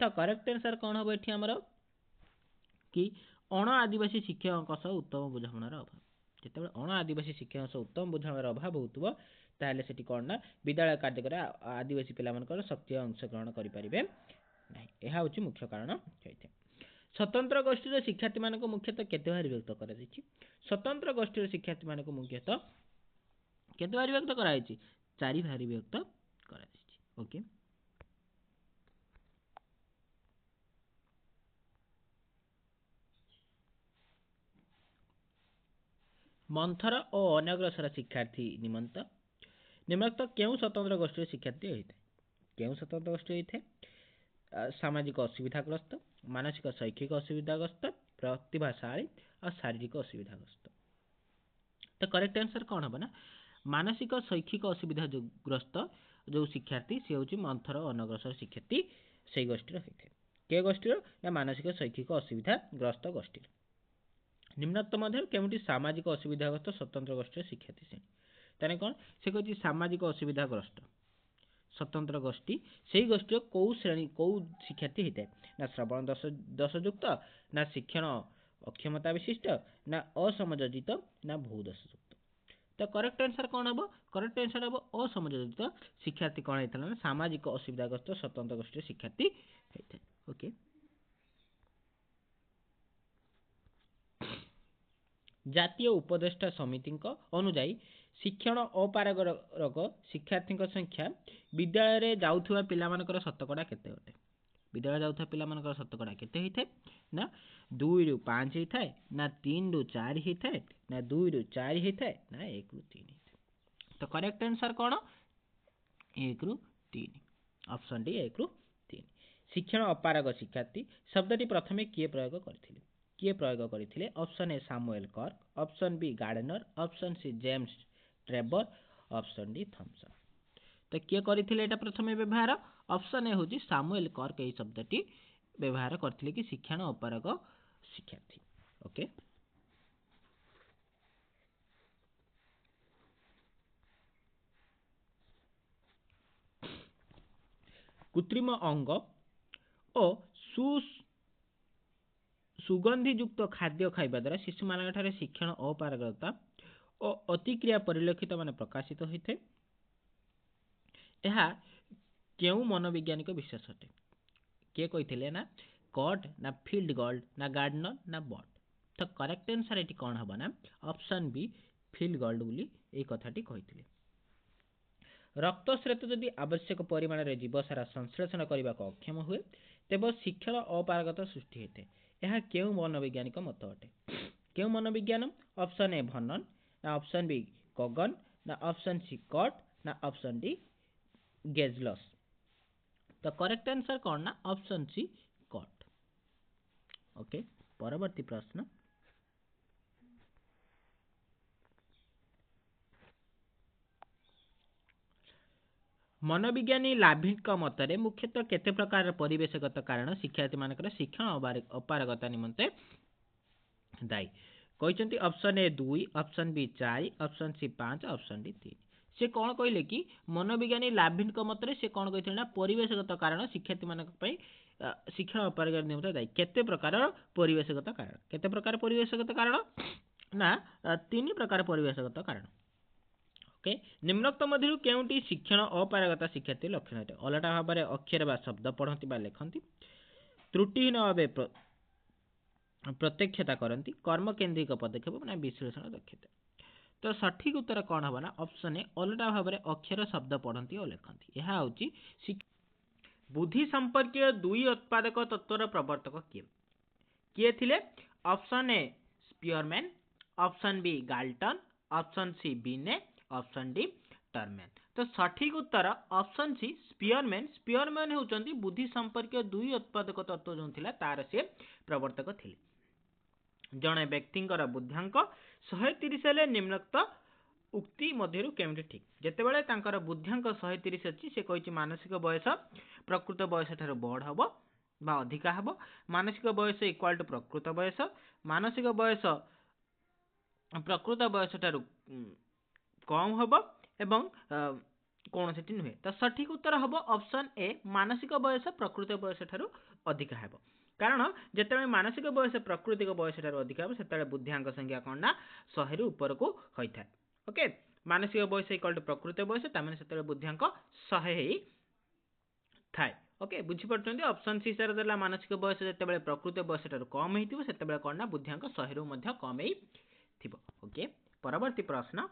B: तो करेक्ट आंसर कौन हम एठी हमर कि अण आदिवासी शिक्षक सह उत्तम बुझामणार अभाव। जेतेबेले अण आदिवासी शिक्षक सह उत्तम बुझामणार अभाव होउतबो ताहले सेठी कोन ना विद्यालय कार्यक्रम आदिवासी पिला मानकर सक्रिय अंशग्रहण करि परिबे नाही एहा होछि मुख्य कारण होइते। स्वतंत्र गोष्ठी शिक्षार्थी मानक मुख्यतः केते भाग विभक्त करा जायछि? स्वतंत्र गोष्ठी शिक्षार्थी मानक मुख्यतः केते भाग विभक्त करा जायछि? 4 भाग विभक्त करा जायछि। ओके मंथर और अनग्रसर शिक्षार्थी निमंत निम्नलिखित केउ स्वतंत्र गोष्ठी शिक्षार्थी होता है? केउ स्वतंत्र गोष्ठी होता है? सामाजिक असुविधाग्रस्त, मानसिक शैक्षिक असुविधाग्रस्त, प्रतिभाशाली और शारीरिक असुविधाग्रस्त। तो करेक्ट आंसर कौन हम ना मानसिक शैक्षिक असुविधाग्रस्त जो शिक्षार्थी सी हूँ मंथर और अनग्रसर शिक्षार्थी से गोष्ठी होता है। के गोष्ठी ना मानसिक शैक्षिक असुविधाग्रस्त गोष्ठी। निम्नलिखित मध्य केउंटी सामाजिक असुविधाग्रस्त स्वतंत्र गोष्ठी शिक्षार्थी श्रेणी ताने कौन से कहछि सामाजिक असुविधाग्रस्त स्वतंत्र गोष्ठी से गोष्ठी कौ श्रेणी कौ शिक्षार्थी होता है ना श्रवण दोषयुक्त ना शिक्षण अक्षमता विशिष्ट ना असमयोजित ना बहुदोषयुक्त। तो करेक्ट आंसर कौन हम? करेक्ट आंसर हम असमयोजित शिक्षार्थी कौन होता है सामाजिक असुविधाग्रस्त स्वतंत्र गोष्ठी शिक्षार्थी होता है। ओके जातीय उपदेष्टा समिति अनुजाई शिक्षण अपारगरक शिक्षार्थी संख्या विद्यालय जाउथुवा पिलामानकर शतकड़ा केते होते? विद्यालय जाउथुवा पिलामानकर शतकड़ा केते होइथे ना 2 रु 5 होइथे ना 3 रु 4 होइथे ना 2 रु 4 होइथे ना 1 रु 3 होइथे। तो करेक्ट आंसर कौन? 1 रु 3 ऑप्शन डी 1 रु 3। शिक्षण अपारग शिक्षार्थी शब्दटी प्रथमे किए प्रयोग करथिले? किए प्रयोग करथिले? Option A Samuel Kirk, option B Gardner, option C James Trevor, option D Thomson. तो किए करथिले एटा प्रथमे व्यवहार? ऑप्शन ए होची सामुएल कर्क एई शब्दटी व्यवहार करथिले कि शिक्षण अपारग शिक्षार्थी। ओके कृत्रिम अंग और सुगंधीयुक्त खाद्य खाइबा द्वारा शिशु मान शिक्षण अपारगता और अतिक्रिया परिलक्षित मान प्रकाशित होते केउ मनोवैज्ञानिक विश्वास अटे? किए कही ना कट ना फील्ड गोल्ड ना गार्डनर ना बट। तो करेक्ट आंसर ये कौन हम ना ऑप्शन बी फील्ड गोल्ड बोली ए कथाटी कही। रक्तस्रोत जदि आवश्यक परिमाण में जीवसारा संश्लेषण करने को अक्षम हुए तेब शिक्षण अपारगता सृष्टि होते यह केउ मनोवैज्ञानिक मत अटे? केउ मनोविज्ञान? ऑप्शन ए भनन ना ऑप्शन बी कगन ना ऑप्शन सी कट ना ऑप्शन डी गेज लॉस। तो करेक्ट आंसर कौन ना ऑप्शन सी कट। ओके परवर्ती प्रश्न मनोविज्ञानी लाभिक मतरे मुख्यतः केते प्रकार परिवेशगत कारण शिक्षार्थी मानकर शिक्षण अपारगता निमंते दायी कहते option A 2 option B 4 option C 5 option D 3 से कौन कहले कि मनोविज्ञानी लाभिक मतरे से कौन कहते ना परिवेशगत कारण शिक्षार्थी मानक शिक्षण अपारगता निमंते दायी केते प्रकार परिवेशगत कारण केते प्रकार परिवेशगत कारण ना 3 प्रकार परिवेशगत कारण। ओके निम्नोक्त मध्य केउंटी शिक्षण अपारगता शिक्षार्थी लक्षण अटे अलटा भाव में अक्षर बा शब्द पढ़ती बा लेखती त्रुटिहीन भाव प्रत्यक्षता करती कर्म केन्द्रिक पदक्षेप ना विश्लेषण दक्षता। तो सठिक उत्तर कौन हम ना ऑप्शन ए अलटा भाव में अक्षर शब्द पढ़ती और लेखती यह हूँ बुद्धि संपर्क दुई उत्पादक तत्वर प्रवर्तक किए किए थिले option A Spearman option B Galton option C Binet option D Terman. तो सठिक उत्तर ऑप्शन सी स्पियरमैन स्पियरमैन होउचंती बुद्धि संपर्क दुई उत्पादक तत्व जो थिला तार से प्रवर्तक थिले जड़े व्यक्तिंकर बुद्ध्यांक 130 हेले निम्नोक्त उक्ति मध्यरु केमति ठीक जेतेबेले तांकर बुद्ध्यांक 130 अछि से कहिछि मानसिक बयस प्रकृत बयस ठारो बड़ हबो बा अधिका हबो मानसिक बयस इक्वल टू प्रकृत बयस मानसिक बयस प्रकृत बयस ठारो कम हबो एवं कौन से नुहे। तो सठिक उत्तर हम ऑप्शन ए मानसिक बयस प्रकृत बयस ठारू अधिका हेबो कारण जेतेबेले मानसिक बयस प्राकृतिक बयस ठारू अधिका हेबो सेतेबेले बुद्ध्यांक संख्या कौन ना 100 रु ऊपर को होई थाए। ओके मानसिक बयस इक्वल टू प्रकृत बयस तामेने सेतेबेले बुद्ध्यांक 100 हेई थाए। ओके बुझी पड़छन्ती ऑप्शन सी सर देला मानसिक बयस जेतेबेले प्रकृत बयस ठारू कम हेतिबो सेतेबेले कौन ना बुद्ध्यांक 100 रु मध्ये कम हेई थिबो। ओके परवर्ती प्रश्न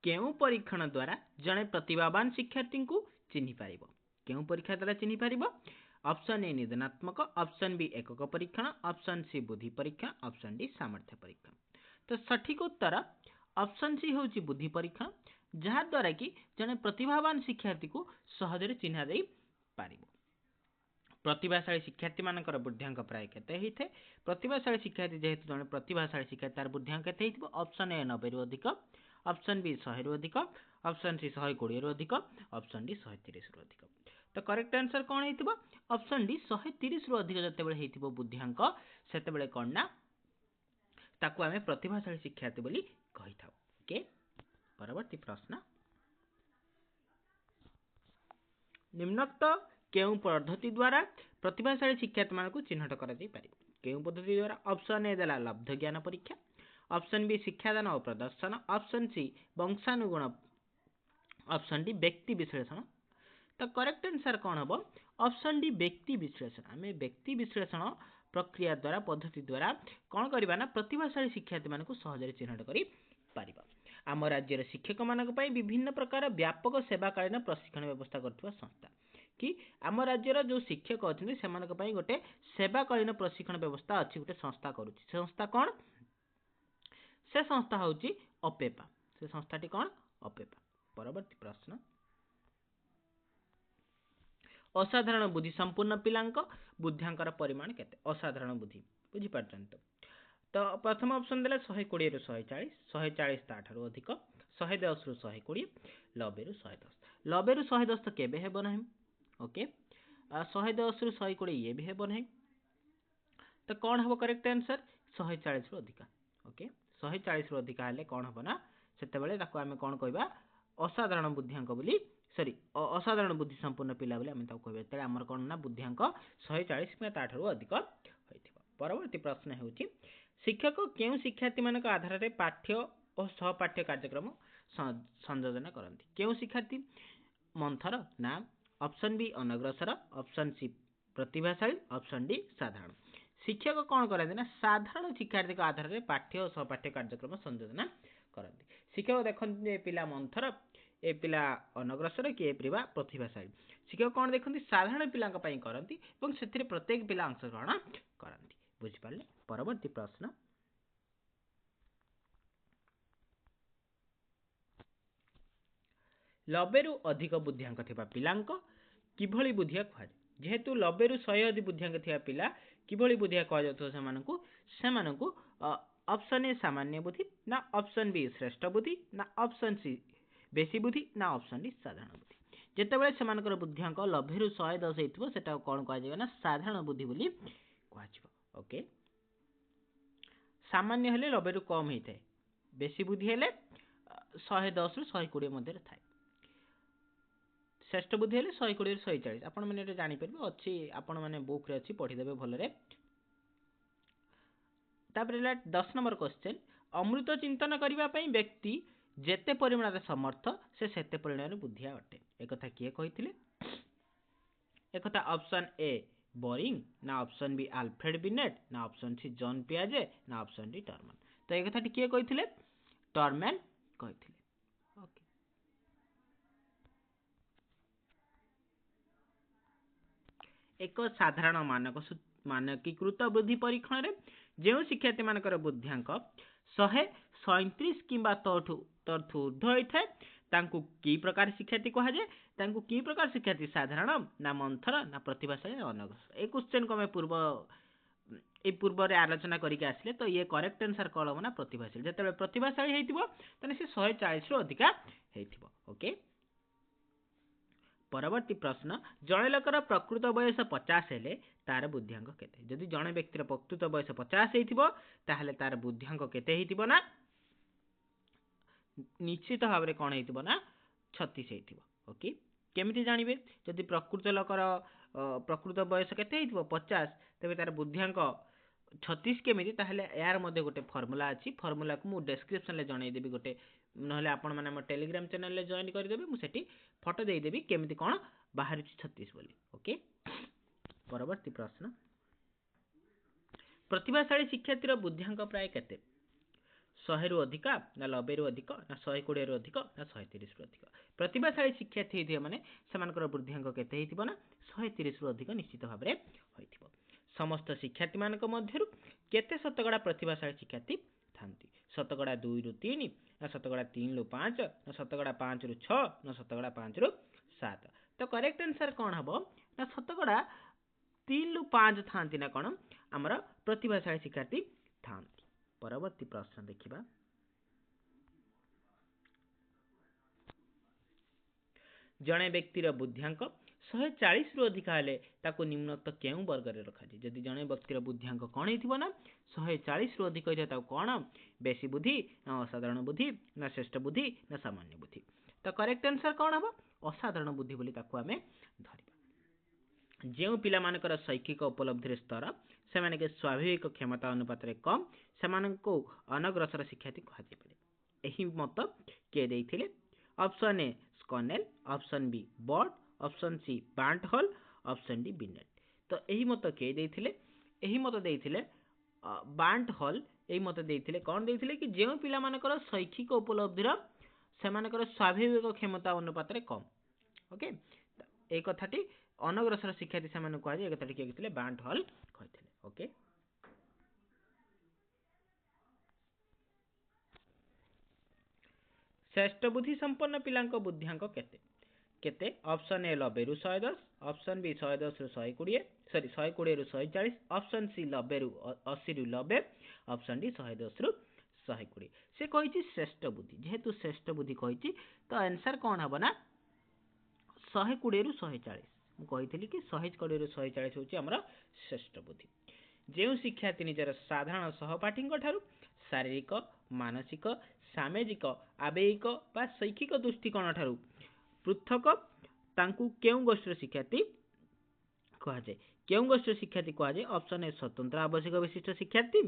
B: केउ परीक्षण द्वारा जड़े प्रतिभावान शिक्षार्थी को चिन्हि पारिबो केउ परीक्षा द्वारा चिन्हि पारिबो ऑप्शन ए निदानात्मक ऑप्शन बी एकक परीक्षण ऑप्शन सी बुद्धि परीक्षण ऑप्शन डी सामर्थ्य परीक्षण। तो सठिक उत्तर ऑप्शन सी होची बुद्धि परीक्षण जहा द्वारा कि जड़े प्रतिभावान शिक्षार्थी को सहजरे चिन्हा दे पारिबो। प्रतिभाशाली शिक्षार्थी मानकर बुद्ध्यांक प्राय केते हेइथे प्रतिभाशाली शिक्षार्थी जेहेतु जड़े प्रतिभाशाली शिक्षार्थी तार बुद्ध्यांक केते हेइथिबो ऑप्शन ए 90 रु अधिक ऑप्शन बी 100 रु अधिक ऑप्शन सी 120 रु अधिक ऑप्शन डी 130 रु अधिक। तो करेक्ट आंसर कौन हेइथिबो ऑप्शन डी 130 रु अधिक जतेबेले हेइथिबो बुद्ध्यांक सेतेबेले कोन ना ताकू आमे प्रतिभाशाली शिक्षार्थी बोली कहि थाउ। ओके परवर्ती प्रश्न निम्नोक्त केउ पद्धति द्वारा प्रतिभाशाली शिक्षार्थी मानकु चिन्हट करा जाई पारिबो केउ पद्धति द्वारा ऑप्शन ए देला लब्ध ज्ञान परीक्षा ऑप्शन बी शिक्षादान और प्रदर्शन ऑप्शन सी वंशानुगुण ऑप्शन डी व्यक्ति विश्लेषण। तो करेक्ट आंसर कौन हम ऑप्शन डी व्यक्ति विश्लेषण आम व्यक्ति विश्लेषण प्रक्रिया द्वारा पद्धति द्वारा कौन करबा ना प्रतिभाशाली शिक्षार्थी मानकु सहजरे चिन्हट करि पारिबा। आम राज्यर शिक्षक मानक पई विभिन्न प्रकार व्यापक सेवाकालीन प्रशिक्षण व्यवस्था करथिबा संस्था कि आम राज्यर जो शिक्षक अछिन सेमानक पई गोटे सेवाकालीन प्रशिक्षण व्यवस्था अछि गोटे संस्था करूछि संस्था कौन से संस्था होची अपेपा से संस्थाटी कौन अपेपा। परवर्ती प्रश्न असाधारण बुद्धि संपूर्ण पिलांक बुद्ध्यांकर परिमाण केते असाधारण बुद्धि बुझी पारछन। तो प्रथम ऑप्शन देले 120 रु 140 140 ताठारु अधिक 110 रु 120 90 रु 110 90 रु 110 तो केबे हेबो नाही। ओके 110 रु 120 ये भी हेबो नाही। तो कौन हबो करेक्ट आंसर 140 रु अधिक। ओके 140 रु अधिक हेले कौन हबो ना सेतेबेले ताको आमे कौन कहबा असाधारण बुद्ध्यांक बोली सॉरी असाधारण बुद्धि संपूर्ण पिला बोली आमे ताको कहबा तेरे हमर कौन ना बुद्ध्यांक 140 में ताठारु अधिक होइथिबो। परवर्ती प्रश्न हेउची शिक्षक केउ शिक्षार्थी मानक आधार रे पाठ्य और सहपाठ्य कार्यक्रम संयोजन करंती केउ शिक्षार्थी मंथर नाम ऑप्शन बी अनग्रसर ऑप्शन सी प्रतिभाशाली ऑप्शन डी साधारण। शिक्षक कौन करते ना साधारण शिक्षार्थी आधार में पाठ्य और सहपाठ्य कार्यक्रम संयोजन करते शिक्षक देखते पिला मंथर ए पिला अनग्रसर कि पिला प्रतिभाशाली शिक्षक कौन देखते साधारण पिला करती से प्रत्येक पिला अंशग्रहण करती बुझिपारे। परवर्ती प्रश्न ଲବେରୁ ଅଧିକ ବୁଦ୍ଧିଆଙ୍କ ଥିବା ପିଲାଙ୍କ କିଭଳି ବୁଦ୍ଧିଆ କୁହାଯାଏ? ଯେହେତୁ ଲବେରୁ 100 ଅଧିକ ବୁଦ୍ଧିଆଙ୍କ ଥିବା ପିଲା କିଭଳି ବୁଦ୍ଧିଆ କୁହାଯାଉଥିବ ସେମାନଙ୍କୁ ଅପସନ୍ ଏ ସାମାନ୍ୟ ବୁଦ୍ଧି, ନା ଅପସନ୍ ବି ଶ୍ରେଷ୍ଠ ବୁଦ୍ଧି, ନା ଅପସନ୍ ସି ବେଶୀ ବୁଦ୍ଧି, ନା ଅପସନ୍ ଡି ସାଧାରଣ ବୁଦ୍ଧି। ଯେତେବେଳେ ସେମାନଙ୍କର ବୁଦ୍ଧିଆଙ୍କ ଲବେରୁ 110 ହେଇଥିବ ସେଟାକୁ କ'ଣ କୁହାଯିବ ନା ସାଧାରଣ ବୁଦ୍ଧି ବୋଲି କୁହାଯିବ। ଓକେ, ସାମାନ୍ୟ ହେଲେ ଲବେରୁ କମ୍ ହେଇଥାଏ, ବେଶୀ ବୁଦ୍ଧି ହେଲେ 110ରୁ 120 ମଧ୍ୟରେ ଥାଏ, ଶ୍ରେଷ୍ଠ ବୁଦ୍ଧି ହେଲେ 120ରୁ 140। ଆପଣ ମାନେ ଏଟା ଜାଣିପାରିବେ, ଅଛି ଆପଣ ମାନେ ବୁକ୍ରେ ଅଛି, ପଢ଼ିଦେବେ ଭଲରେ। ତାପରେ ହେଲା 10 ନମ୍ବର କ୍ୱେଶ୍ଚନ୍, ଅମୃତ ଚିନ୍ତନ କରିବା ପାଇଁ ବ୍ୟକ୍ତି ଯେତେ ପରିମାଣରେ ସମର୍ଥ ସେ ସେତେ ପରିମାଣରେ ବୁଦ୍ଧିଆ ଅଟେ। ଏକଥା କିଏ କହିଥିଲେ? ଏକଥା ଅପସନ୍ ଏ ବୋରିଂ, ନା ଅପସନ୍ ବି ଆଲଫ୍ରେଡ୍ ବିନେଟ୍, ନା ଅପସନ୍ ସି ଜନ୍ ପିଆଜେ, ନା ଅପସନ୍ ଡି ଟର୍ମାନ। ତ ଏ କଥାଟି କିଏ କହିଥିଲେ? ଟର୍ମାନ କହିଥିଲେ। ଓକେ, ଏକ ସାଧାରଣ ମାନକୀକୃତ ବୃଦ୍ଧି ପରୀକ୍ଷଣରେ ଯେଉଁ ଶିକ୍ଷାର୍ଥୀମାନଙ୍କର ବୁଦ୍ଧିଆଙ୍କ 137 କିମ୍ବା ତଠୁ ଉର୍ଦ୍ଧ୍ୱ ହୋଇଥାଏ ତାଙ୍କୁ କି ପ୍ରକାର ଶିକ୍ଷାର୍ଥୀ କୁହାଯାଏ? ତାଙ୍କୁ କି ପ୍ରକାର ଶିକ୍ଷାର୍ଥୀ? ସାଧାରଣ, ନା ମନ୍ଥର, ନା ପ୍ରତିଭାଶାଳୀ, ନା ଅନଗ୍ରସର। এই କ୍ୱେଶ୍ଚନକୁ ଆମେ ପୂର୍ବରେ ଆଲୋଚନା କରିକି ଆସିଲେ, ତ ଇଏ କରେକ୍ଟ ଆନ୍ସର କ'ଣ ହେବ ନା ପ୍ରତିଭାଶାଳୀ। ଯେତେବେଳେ ପ୍ରତିଭାଶାଳୀ ହେଇଥିବ ତାହେଲେ ସେ 140ରୁ ଅଧିକା ହେଇଥିବ। ଓକେ, ପରବର୍ତ୍ତୀ ପ୍ରଶ୍ନ, ଜଣେ ଲୋକର ପ୍ରକୃତ ବୟସ 50 ହେଲେ ତାର ବୁଦ୍ଧିଆଙ୍କ କେତେ? ଯଦି ଜଣେ ବ୍ୟକ୍ତିର ପ୍ରକୃତ ବୟସ 50 ହେଇଥିବ ତାହେଲେ ତାର ବୁଦ୍ଧିଆଙ୍କ କେତେ ହେଇଥିବ ନା ନିଶ୍ଚିତ ଭାବରେ କ'ଣ ହେଇଥିବ ନା 36 ହେଇଥିବ। ଓକେ, କେମିତି ଜାଣିବେ? ଯଦି ପ୍ରକୃତ ଲୋକର ପ୍ରକୃତ ବୟସ କେତେ ହେଇଥିବ 50, ତେବେ ତାର ବୁଦ୍ଧିଆଙ୍କ 36 କେମିତି? ତାହେଲେ ଏହାର ମଧ୍ୟ ଗୋଟେ ଫର୍ମୁଲା ଅଛି, ଫର୍ମୁଲାକୁ ମୁଁ ଡେସ୍କ୍ରିପ୍ସନରେ ଜଣେଇଦେବି ଗୋଟେ, ନହେଲେ ଆପଣମାନେ ଆମ ଟେଲିଗ୍ରାମ ଚ୍ୟାନେଲରେ ଜଏନ୍ କରିଦେବେ, ମୁଁ ସେଠି ଫଟୋ ଦେଇଦେବି କେମିତି କ'ଣ ବାହାରୁଛି 36 ବୋଲି। ଓକେ, ପରବର୍ତ୍ତୀ ପ୍ରଶ୍ନ, ପ୍ରତିଭାଶାଳୀ ଶିକ୍ଷାର୍ଥୀର ବୁଦ୍ଧିଆଙ୍କ ପ୍ରାୟ କେତେ? 100ରୁ ଅଧିକା, ନା 90ରୁ ଅଧିକ, ନା 120ରୁ ଅଧିକ, ନା 130ରୁ ଅଧିକ? ପ୍ରତିଭାଶାଳୀ ଶିକ୍ଷାର୍ଥୀ ହେଇଥିବ ମାନେ ସେମାନଙ୍କର ବୁଦ୍ଧିଆଙ୍କ କେତେ ହେଇଥିବ ନା 130ରୁ ଅଧିକ ନିଶ୍ଚିତ ଭାବରେ ହୋଇଥିବ। ସମସ୍ତ ଶିକ୍ଷାର୍ଥୀମାନଙ୍କ ମଧ୍ୟରୁ କେତେ ଶତକଡ଼ା ପ୍ରତିଭାଶାଳୀ ଶିକ୍ଷାର୍ଥୀ ଥାନ୍ତି? ଶତକଡ଼ା 2ରୁ 3, ନା ଶତକଡ଼ା 3ରୁ 5, ନା ଶତକଡ଼ା 5ରୁ 6, ନା ଶତକଡ଼ା 5ରୁ 7? ତ କରେକ୍ଟ ଆନ୍ସର କ'ଣ ହେବ ନା ଶତକଡ଼ା 3ରୁ 5 ଥାନ୍ତି ନା କ'ଣ ଆମର ପ୍ରତିଭାଶାଳୀ ଶିକ୍ଷାର୍ଥୀ ଥାନ୍ତି। ପରବର୍ତ୍ତୀ ପ୍ରଶ୍ନ ଦେଖିବା, ଜଣେ ବ୍ୟକ୍ତିର ବୁଦ୍ଧିଆଙ୍କ 140ରୁ ଅଧିକା ହେଲେ ତାକୁ ନିମ୍ନୋକ୍ତ କେଉଁ ବର୍ଗରେ ରଖାଯାଏ? ଯଦି ଜଣେ ବ୍ୟକ୍ତିର ବୁଦ୍ଧିଆଙ୍କ କ'ଣ ହେଇଥିବ ନା 140ରୁ ଅଧିକ ହେଇଥିବ ତାକୁ କ'ଣ? ବେଶୀ ବୁଦ୍ଧି, ନା ଅସାଧାରଣ ବୁଦ୍ଧି, ନା ଶ୍ରେଷ୍ଠ ବୁଦ୍ଧି, ନା ସାମାନ୍ୟ ବୁଦ୍ଧି? ତ କରେକ୍ଟ ଆନ୍ସର କ'ଣ ହେବ? ଅସାଧାରଣ ବୁଦ୍ଧି ବୋଲି ତାକୁ ଆମେ ଧରିବା। ଯେଉଁ ପିଲାମାନଙ୍କର ଶୈକ୍ଷିକ ଉପଲବ୍ଧିର ସ୍ତର ସେମାନଙ୍କ ସ୍ୱାଭାବିକ କ୍ଷମତା ଅନୁପାତରେ କମ୍ ସେମାନଙ୍କୁ ଅନଗ୍ରସର ଶିକ୍ଷାର୍ଥୀ କୁହାଯାଇପାରେ। ଏହି ମତ କିଏ ଦେଇଥିଲେ? ଅପସନ୍ ଏ ସ୍କନେଲ, option B Burt, option C ବାଣ୍ଟ ହଲ୍, ଅପସନ୍ ଡି ବିନେଟ୍। ତ ଏହି ମତ କିଏ ଦେଇଥିଲେ? ଏହି ମତ ଦେଇଥିଲେ ବାଣ୍ଟ ହଲ୍। ଏହି ମତ ଦେଇଥିଲେ କ'ଣ ଦେଇଥିଲେ କି ଯେଉଁ ପିଲାମାନଙ୍କର ଶୈକ୍ଷିକ ଉପଲବ୍ଧିର ସେମାନଙ୍କର ସ୍ୱାଭାବିକ କ୍ଷମତା ଅନୁପାତରେ କମ୍। ଓକେ, এই কথাটি ଅନଗ୍ରସର ଶିକ୍ଷାର୍ଥୀ ସେମାନଙ୍କୁ କୁହାଯାଏ। ଏ କଥାଟି କିଏ କହିଥିଲେ? ବାଣ୍ଟ ହଲ୍ କହିଥିଲେ। ଓକେ, ଶ୍ରେଷ୍ଠ ବୁଦ୍ଧି ସମ୍ପନ୍ନ ପିଲାଙ୍କ ବୁଦ୍ଧିଆଙ୍କ କେତେ? କେତେ? ଅପସନ୍ ଏ 90ରୁ 110, ଅପସନ୍ ବି 110ରୁ 120, 120ରୁ 140, ଅପସନ୍ ସି 90ରୁ 80ରୁ 90, ଅପସନ୍ ଡି 110ରୁ 120। ସେ କହିଛି ଶ୍ରେଷ୍ଠ ବୁଦ୍ଧି, ଯେହେତୁ ଶ୍ରେଷ୍ଠ ବୁଦ୍ଧି କହିଛି ତ ଆନ୍ସର କ'ଣ ହେବ ନା 120ରୁ 140। ମୁଁ କହିଥିଲି କି 120ରୁ 140 ହେଉଛି ଆମର ଶ୍ରେଷ୍ଠ ବୁଦ୍ଧି। ଯେଉଁ ଶିକ୍ଷାର୍ଥୀ ନିଜର ସାଧାରଣ ସହପାଠୀଙ୍କ ଠାରୁ ଶାରୀରିକ, ମାନସିକ, ସାମାଜିକ, ଆବେଗିକ ବା ଶୈକ୍ଷିକ ଦୃଷ୍ଟିକୋଣ ଠାରୁ ପୃଥକ ତାଙ୍କୁ କେଉଁ ଗୋଷ୍ଠୀର ଶିକ୍ଷାର୍ଥୀ କୁହାଯାଏ? କେଉଁ ଗୋଷ୍ଠୀର ଶିକ୍ଷାର୍ଥୀ କୁହାଯାଏ? ଅପସନ୍ ଏ ସ୍ୱତନ୍ତ୍ର ଆବଶ୍ୟକ ବିଶିଷ୍ଟ ଶିକ୍ଷାର୍ଥୀ,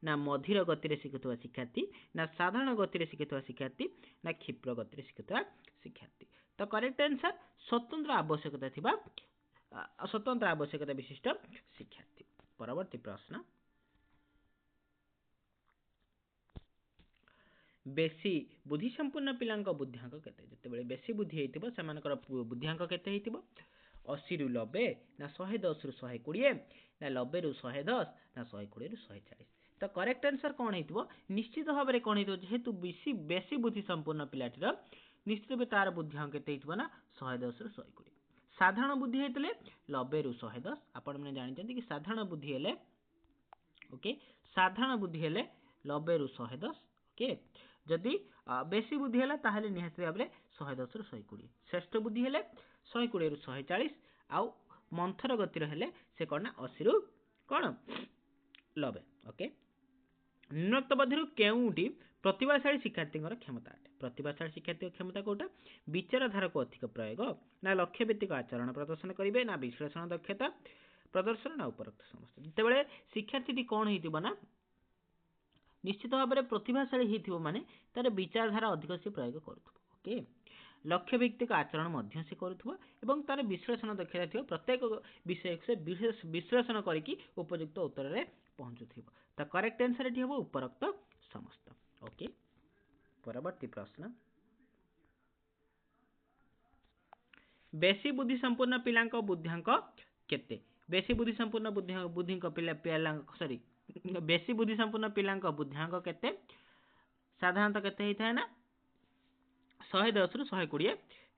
B: ନା ମଧୁର ଗତିରେ ଶିଖୁଥିବା ଶିକ୍ଷାର୍ଥୀ, ନା ସାଧାରଣ ଗତିରେ ଶିଖୁଥିବା ଶିକ୍ଷାର୍ଥୀ, ନା କ୍ଷିପ୍ର ଗତିରେ ଶିଖୁଥିବା ଶିକ୍ଷାର୍ଥୀ? ତ କରେକ୍ଟ ଆନ୍ସର ସ୍ୱତନ୍ତ୍ର ଆବଶ୍ୟକତା ବିଶିଷ୍ଟ ଶିକ୍ଷାର୍ଥୀ। ପରବର୍ତ୍ତୀ ପ୍ରଶ୍ନ, ବେଶୀ ବୁଦ୍ଧି ସମ୍ପୂର୍ଣ୍ଣ ପିଲାଙ୍କ ବୁଦ୍ଧିଆଙ୍କ କେତେ? ଯେତେବେଳେ ବେଶୀ ବୁଦ୍ଧି ହେଇଥିବ ସେମାନଙ୍କର ବୁଦ୍ଧିଆଙ୍କ କେତେ ହେଇଥିବ? 80ରୁ 90, ନା 110ରୁ 120, ନା 90ରୁ 110, ନା 120ରୁ 140? ତ କରେକ୍ଟ ଆନ୍ସର କ'ଣ ହେଇଥିବ? ନିଶ୍ଚିତ ଭାବରେ କ'ଣ ହେଇଥିବ? ଯେହେତୁ ବେଶୀ ବୁଦ୍ଧି ସମ୍ପୂର୍ଣ୍ଣ ପିଲାଟିର निश्चित भाव तार बुद्धिआंक केते हितबो ना 110 रु 120 साधारण बुद्धि हेतले 90 रु 110 आपण माने जानिचंती कि साधारण बुद्धि हेले ओके साधारण बुद्धि हेले 90 रु 110 ओके जदि बेसी बुद्धि हेला ताहाले निहाती भाबरे 110 रु 120 श्रेष्ठ बुद्धि हेले 120 रु 140 आउ मंथर गतिर हेले से कोन 80 रु कोन 90 ओके निम्नोक्त मध्यरु केउटी प्रतिभाशाली शिक्षार्थी क्षमता अटे प्रतिभाशाली शिक्षार्थी क्षमता कोटा विचारधारा को अधिक प्रयोग ना लक्ष्य भित्तिक आचरण प्रदर्शन करिवे ना विश्लेषण दक्षता प्रदर्शन ना उपरोक्त समस्त जेतेबेले शिक्षार्थी कौन हेतिबो ना निश्चित भाव में प्रतिभाशाली हेतिबो माने तार विचारधारा अधिक से प्रयोग करूथबो ओके लक्ष्य भित्तिक आचरण मध्य से करूथबो एवं तार विश्लेषण दक्षता थिबो प्रत्येक विषय से विश्लेषण करिकि उपयुक्त उत्तर रे पहुंचुथिबो त करेक्ट आंसर एठी हबो उपरोक्त समस्त ओके परवर्ती प्रश्न बेसी बुद्धि संपूर्ण पिलांक बुद्धिआंक केते बेसी बुद्धि संपूर्ण बुद्धिंक पिलांक सॉरी बेसी बुद्धि संपूर्ण पिलांक बुद्धिआंक केते साधारणतः केते हेइथाय ना 110 रु 120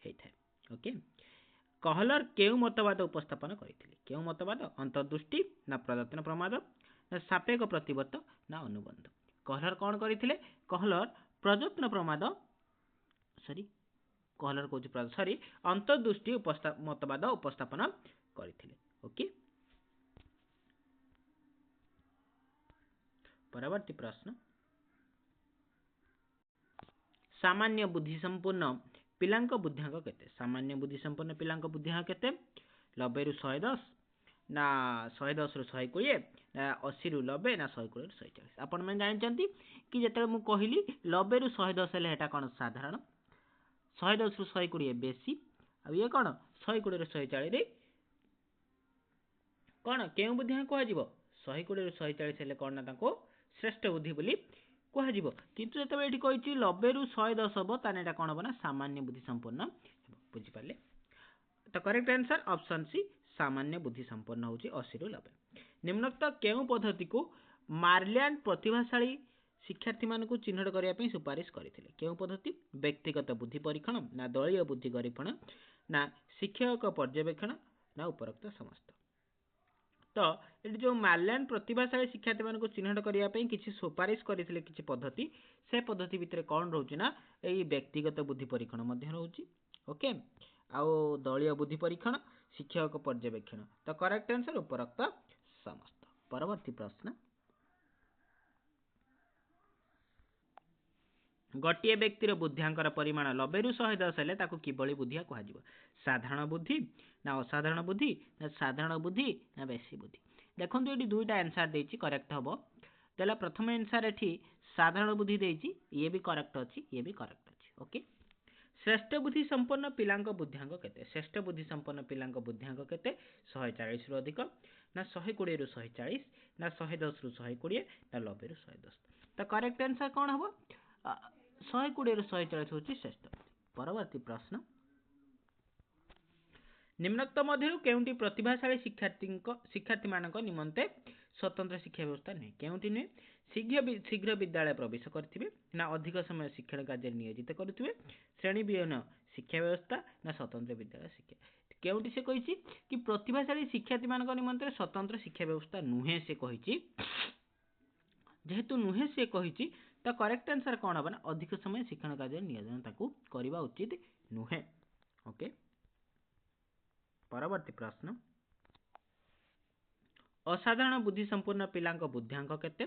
B: हेइथाय ओके कहलर केउ मतवाद उपस्थापन करिथिले केउ मतवाद अंतर्दृष्टि ना प्रदत्तन प्रमाद ना सापेक्ष प्रतिबद्ध ना अनुबंध कहलर कोन करिथिले कहलर प्रदत्तन प्रमाद सॉरी कहलर कोच सॉरी अंतर्दृष्टि मतवाद उपस्थापन करिथिले ओके परवर्ती प्रश्न सामान्य बुद्धि संपूर्ण पिलांक बुद्धिआंक केते सामान्य बुद्धि संपूर्ण पिलांक बुद्धिआंक केते 90 रु 110 ना 110 रु 120 ना 80 रु 90 ना 120 रु 140 आपण माने जानचंती कि जेते मु कहिली 90 रु 110 हेले हेटा कोन साधारण 110 रु 120 बेसी आ ये कोन 120 रु 140 रे कोन केउ बुद्धिआंक को आजिबो 120 रु 140 हेले कोन ना ताको श्रेष्ठ बुद्धि बोली कहजिबो किंतु जेतेबे एठी कहिछि 90 रु 110 हबो ताने एटा कोन हबो ना सामान्य बुद्धि संपन्न बुझि पाले तो करेक्ट आंसर ऑप्शन सी सामान्य बुद्धि संपन्न होछि 80 रु 90 निम्नोक्त केउ पद्धति को मार्लियान प्रतिभाशाली शिक्षार्थी मान को चिन्हट करिया पई सुपारिश करिथिले केउ पद्धति व्यक्तिगत बुद्धि परीक्षण ना दलीय बुद्धि परीक्षण ना शिक्षक पर्यवेक्षण ना उपरोक्त समस्त तो ये जो मार्लियान प्रतिभाशाली शिक्षार्थी मान को चिन्हट करिया पई किछि सुपारिश करिथिले किछि पद्धति से पद्धति भितर कोन रहउछि ना एई व्यक्तिगत बुद्धि परीक्षण मध्य रहउछि ओके आउ दलीय बुद्धि परीक्षण शिक्षक पर्यवेक्षण तो करेक्ट आंसर उपरोक्त समस्त परवर्ती प्रश्न गोटे व्यक्तिर बुद्धिआंकर परिमाण 90 रु 110 हेले ताको किबळी बुद्धिआ कहजिबो साधारण बुद्धि ना असाधारण बुद्धि ना साधारण बुद्धि ना बेसी बुद्धि देखंतु एटी दुईटा आंसर देछि करेक्ट हबो तेला प्रथम आंसर एठी साधारण बुद्धि देछि ये भी करेक्ट अछि ये भी करेक्ट अछि ओके श्रेष्ठ बुद्धि संपन्न पिलांक बुद्धिआंक केते श्रेष्ठ बुद्धि संपन्न पिलांक बुद्धिआंक केते 140 रु अधिक ना 120 रु 140 ना 110 रु 120 ना 90 रु 110 तो करेक्ट आंसर कोन हबो 120 रु 140 होछि श्रेष्ठ परवर्ती प्रश्न निम्नोक्त मध्यरु केउंटी प्रतिभाशाली शिक्षार्थी मानक निमंते स्वतंत्र शिक्षा व्यवस्था नै केउंटी नै शीघ्र विद्यालय प्रवेश करथिबे ना अधिक समय शिक्षण कार्य नियोजित करुथिबे श्रेणी विहीन शिक्षा व्यवस्था ना स्वतंत्र विद्यालय शिक्षा केउंटी से कहिछि कि प्रतिभाशाली शिक्षार्थी मानक निमंते स्वतंत्र शिक्षा व्यवस्था नुहे से कहिछि जेहेतु नुहे से कहिछि त करेक्ट आंसर कोन हबना अधिक समय शिक्षण कार्य नियोजन ताकू करबा उचित नुहे ओके परवर्ती प्रश्न असाधारण बुद्धि संपूर्ण पिलांक बुद्धिआंक केते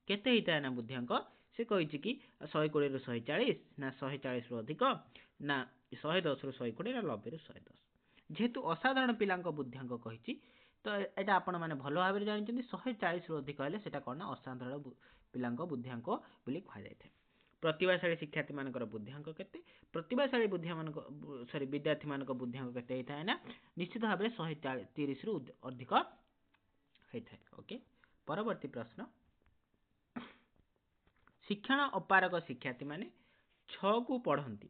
B: केते हिता ना बुद्धिआंक से कहिछि कि 120 रु 140 ना 140 रु अधिक ना 110 रु 120 ना 90 रु 110 जेहेतु असाधारण पिलांक बुद्धिआंक कहिछि तो एटा आपण माने भलो भाबरे जानिछन्ती 140 रु अधिक हेले सेटा कोन असाधारण पिलांक बुद्धिआंक बोली कहा जायते प्रतिभाशाली शिक्षार्थी मानकर बुद्धिआंक केते प्रतिभाशाली विद्यार्थी मानक बुद्धिआंक केते हेता है ना निश्चित भाव में 130 रु अधिक हेता ओके परवर्ती प्रश्न शिक्षण अपारक शिक्षार्थी माने 6 को पढ़ंती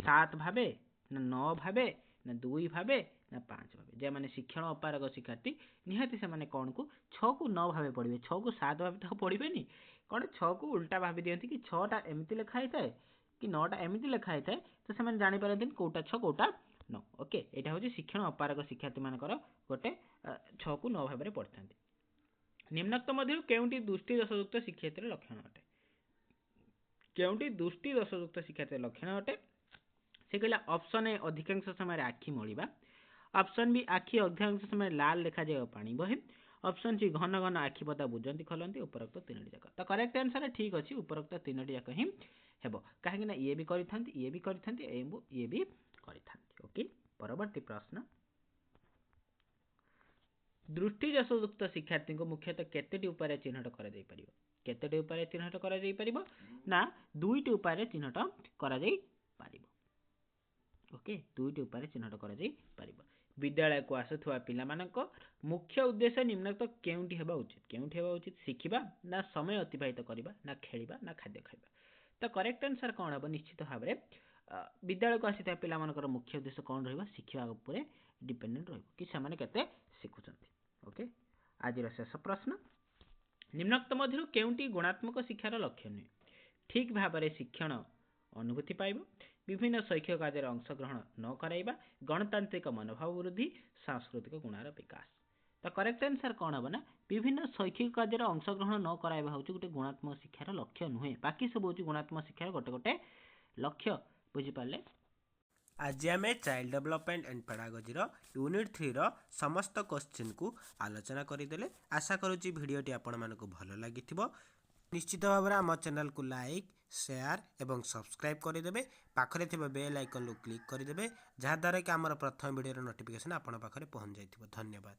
B: 7 भाबे ना 9 भाबे ना 2 भाबे ना 5 भाबे जे माने शिक्षण अपारक शिक्षार्थी निहाती से माने कोन को 6 को 9 भाबे पढ़िबे 6 को 7 भाबे तो पढ़िबेनी कोन 6 को उल्टा भाबी दियंती कि 6 टा एमिति लिखा हिताए कि 9टा एमती लिखाई थाए तो से जापारती कौटा 6 कौटा 9 ओके यहाँ हूँ शिक्षण अपारक शिक्षार्थी मानकर गोटे 6 को 9 भाव में पढ़ी था निम्नोक्त मध्य केउंटी दुष्टि दोषयुक्त शिक्षार्थी लक्षण अटे केउंटी दुष्टि दोषयुक्त शिक्षार्थी लक्षण अटे से कहला ऑप्शन ए अधिकांश समय आखि मलिबा ऑप्शन बी आखि अधिकांश समय लाल देखा जाए पानी बहे ऑप्शन सी घन घन आखि पता बुझंती खोलती उपरोक्त 3टी जाक तो करेक्ट आंसर ठीक अच्छी उपरोक्त 3टी जाक ही हेबो कहीं ये भी करिथांती ये भी करिथांती ये भी करिथांती ओके परवर्ती प्रश्न दृष्टि दोषयुक्त शिक्षार्थी को मुख्यतः केतेटी उपाय चिन्हट करा जाई परिबो केतेटी उपाय चिन्हट करा जाई परिबो ना दुईटी उपाय चिन्हट करा जाई परिबो ओके दुईटी उपाय चिन्हट करा जाई परिबो विद्यालय को आसुवा पिलामानक मुख्य उद्देश्य निम्नलिखित केउंटी हेबा उचित शिखिबा ना समय अतिबाहित करबा ना खेलिबा ना खाद्य खाइबा तो करेक्ट आंसर कौन हम निश्चित भाव में विद्यालय को आसी पिलामानकर मुख्य उद्देश्य कौन रहिबा शिखिबा उपरे डिपेंडेंट रहिबो कि सेमाने केते शिखुचंती ओके आज शेष प्रश्न निम्नोक्त मध्य केउंटी गुणात्मक शिक्षार लक्ष्य नुहे ठीक भाव में शिक्षण अनुभूति पाइब विभिन्न शैक्षिक कार्य अंशग्रहण न कराइबा गणतांत्रिक मनोभाव वृद्धि सांस्कृतिक गुणार विकास तो करेक्ट आंसर कौन हम ना विभिन्न शैक्षिक कार्य अंशग्रहण न कराइबा हूँ गोटे गुणात्मक शिक्षार लक्ष्य नुहे बाकी सब हूँ गुणात्मक शिक्षार गोटे गोटे लक्ष्य बुझिपारे
A: आज आम child development and pedagogy unit 3 रो समस्त क्वेश्चन को आलोचना करदेले आशा करुच्ची भिडटी आपण मानक भल लगी निश्चित भाव में आम चैनल को लाइक शेयर एवं सब्सक्राइब करदे पाखरे थिबा बेल आइकन क्लिक करदे जहाद्वारा कि आमर प्रथम वीडियो नोटिफिकेशन आपण पाखरे पहुंच जाइथिबो। धन्यवाद।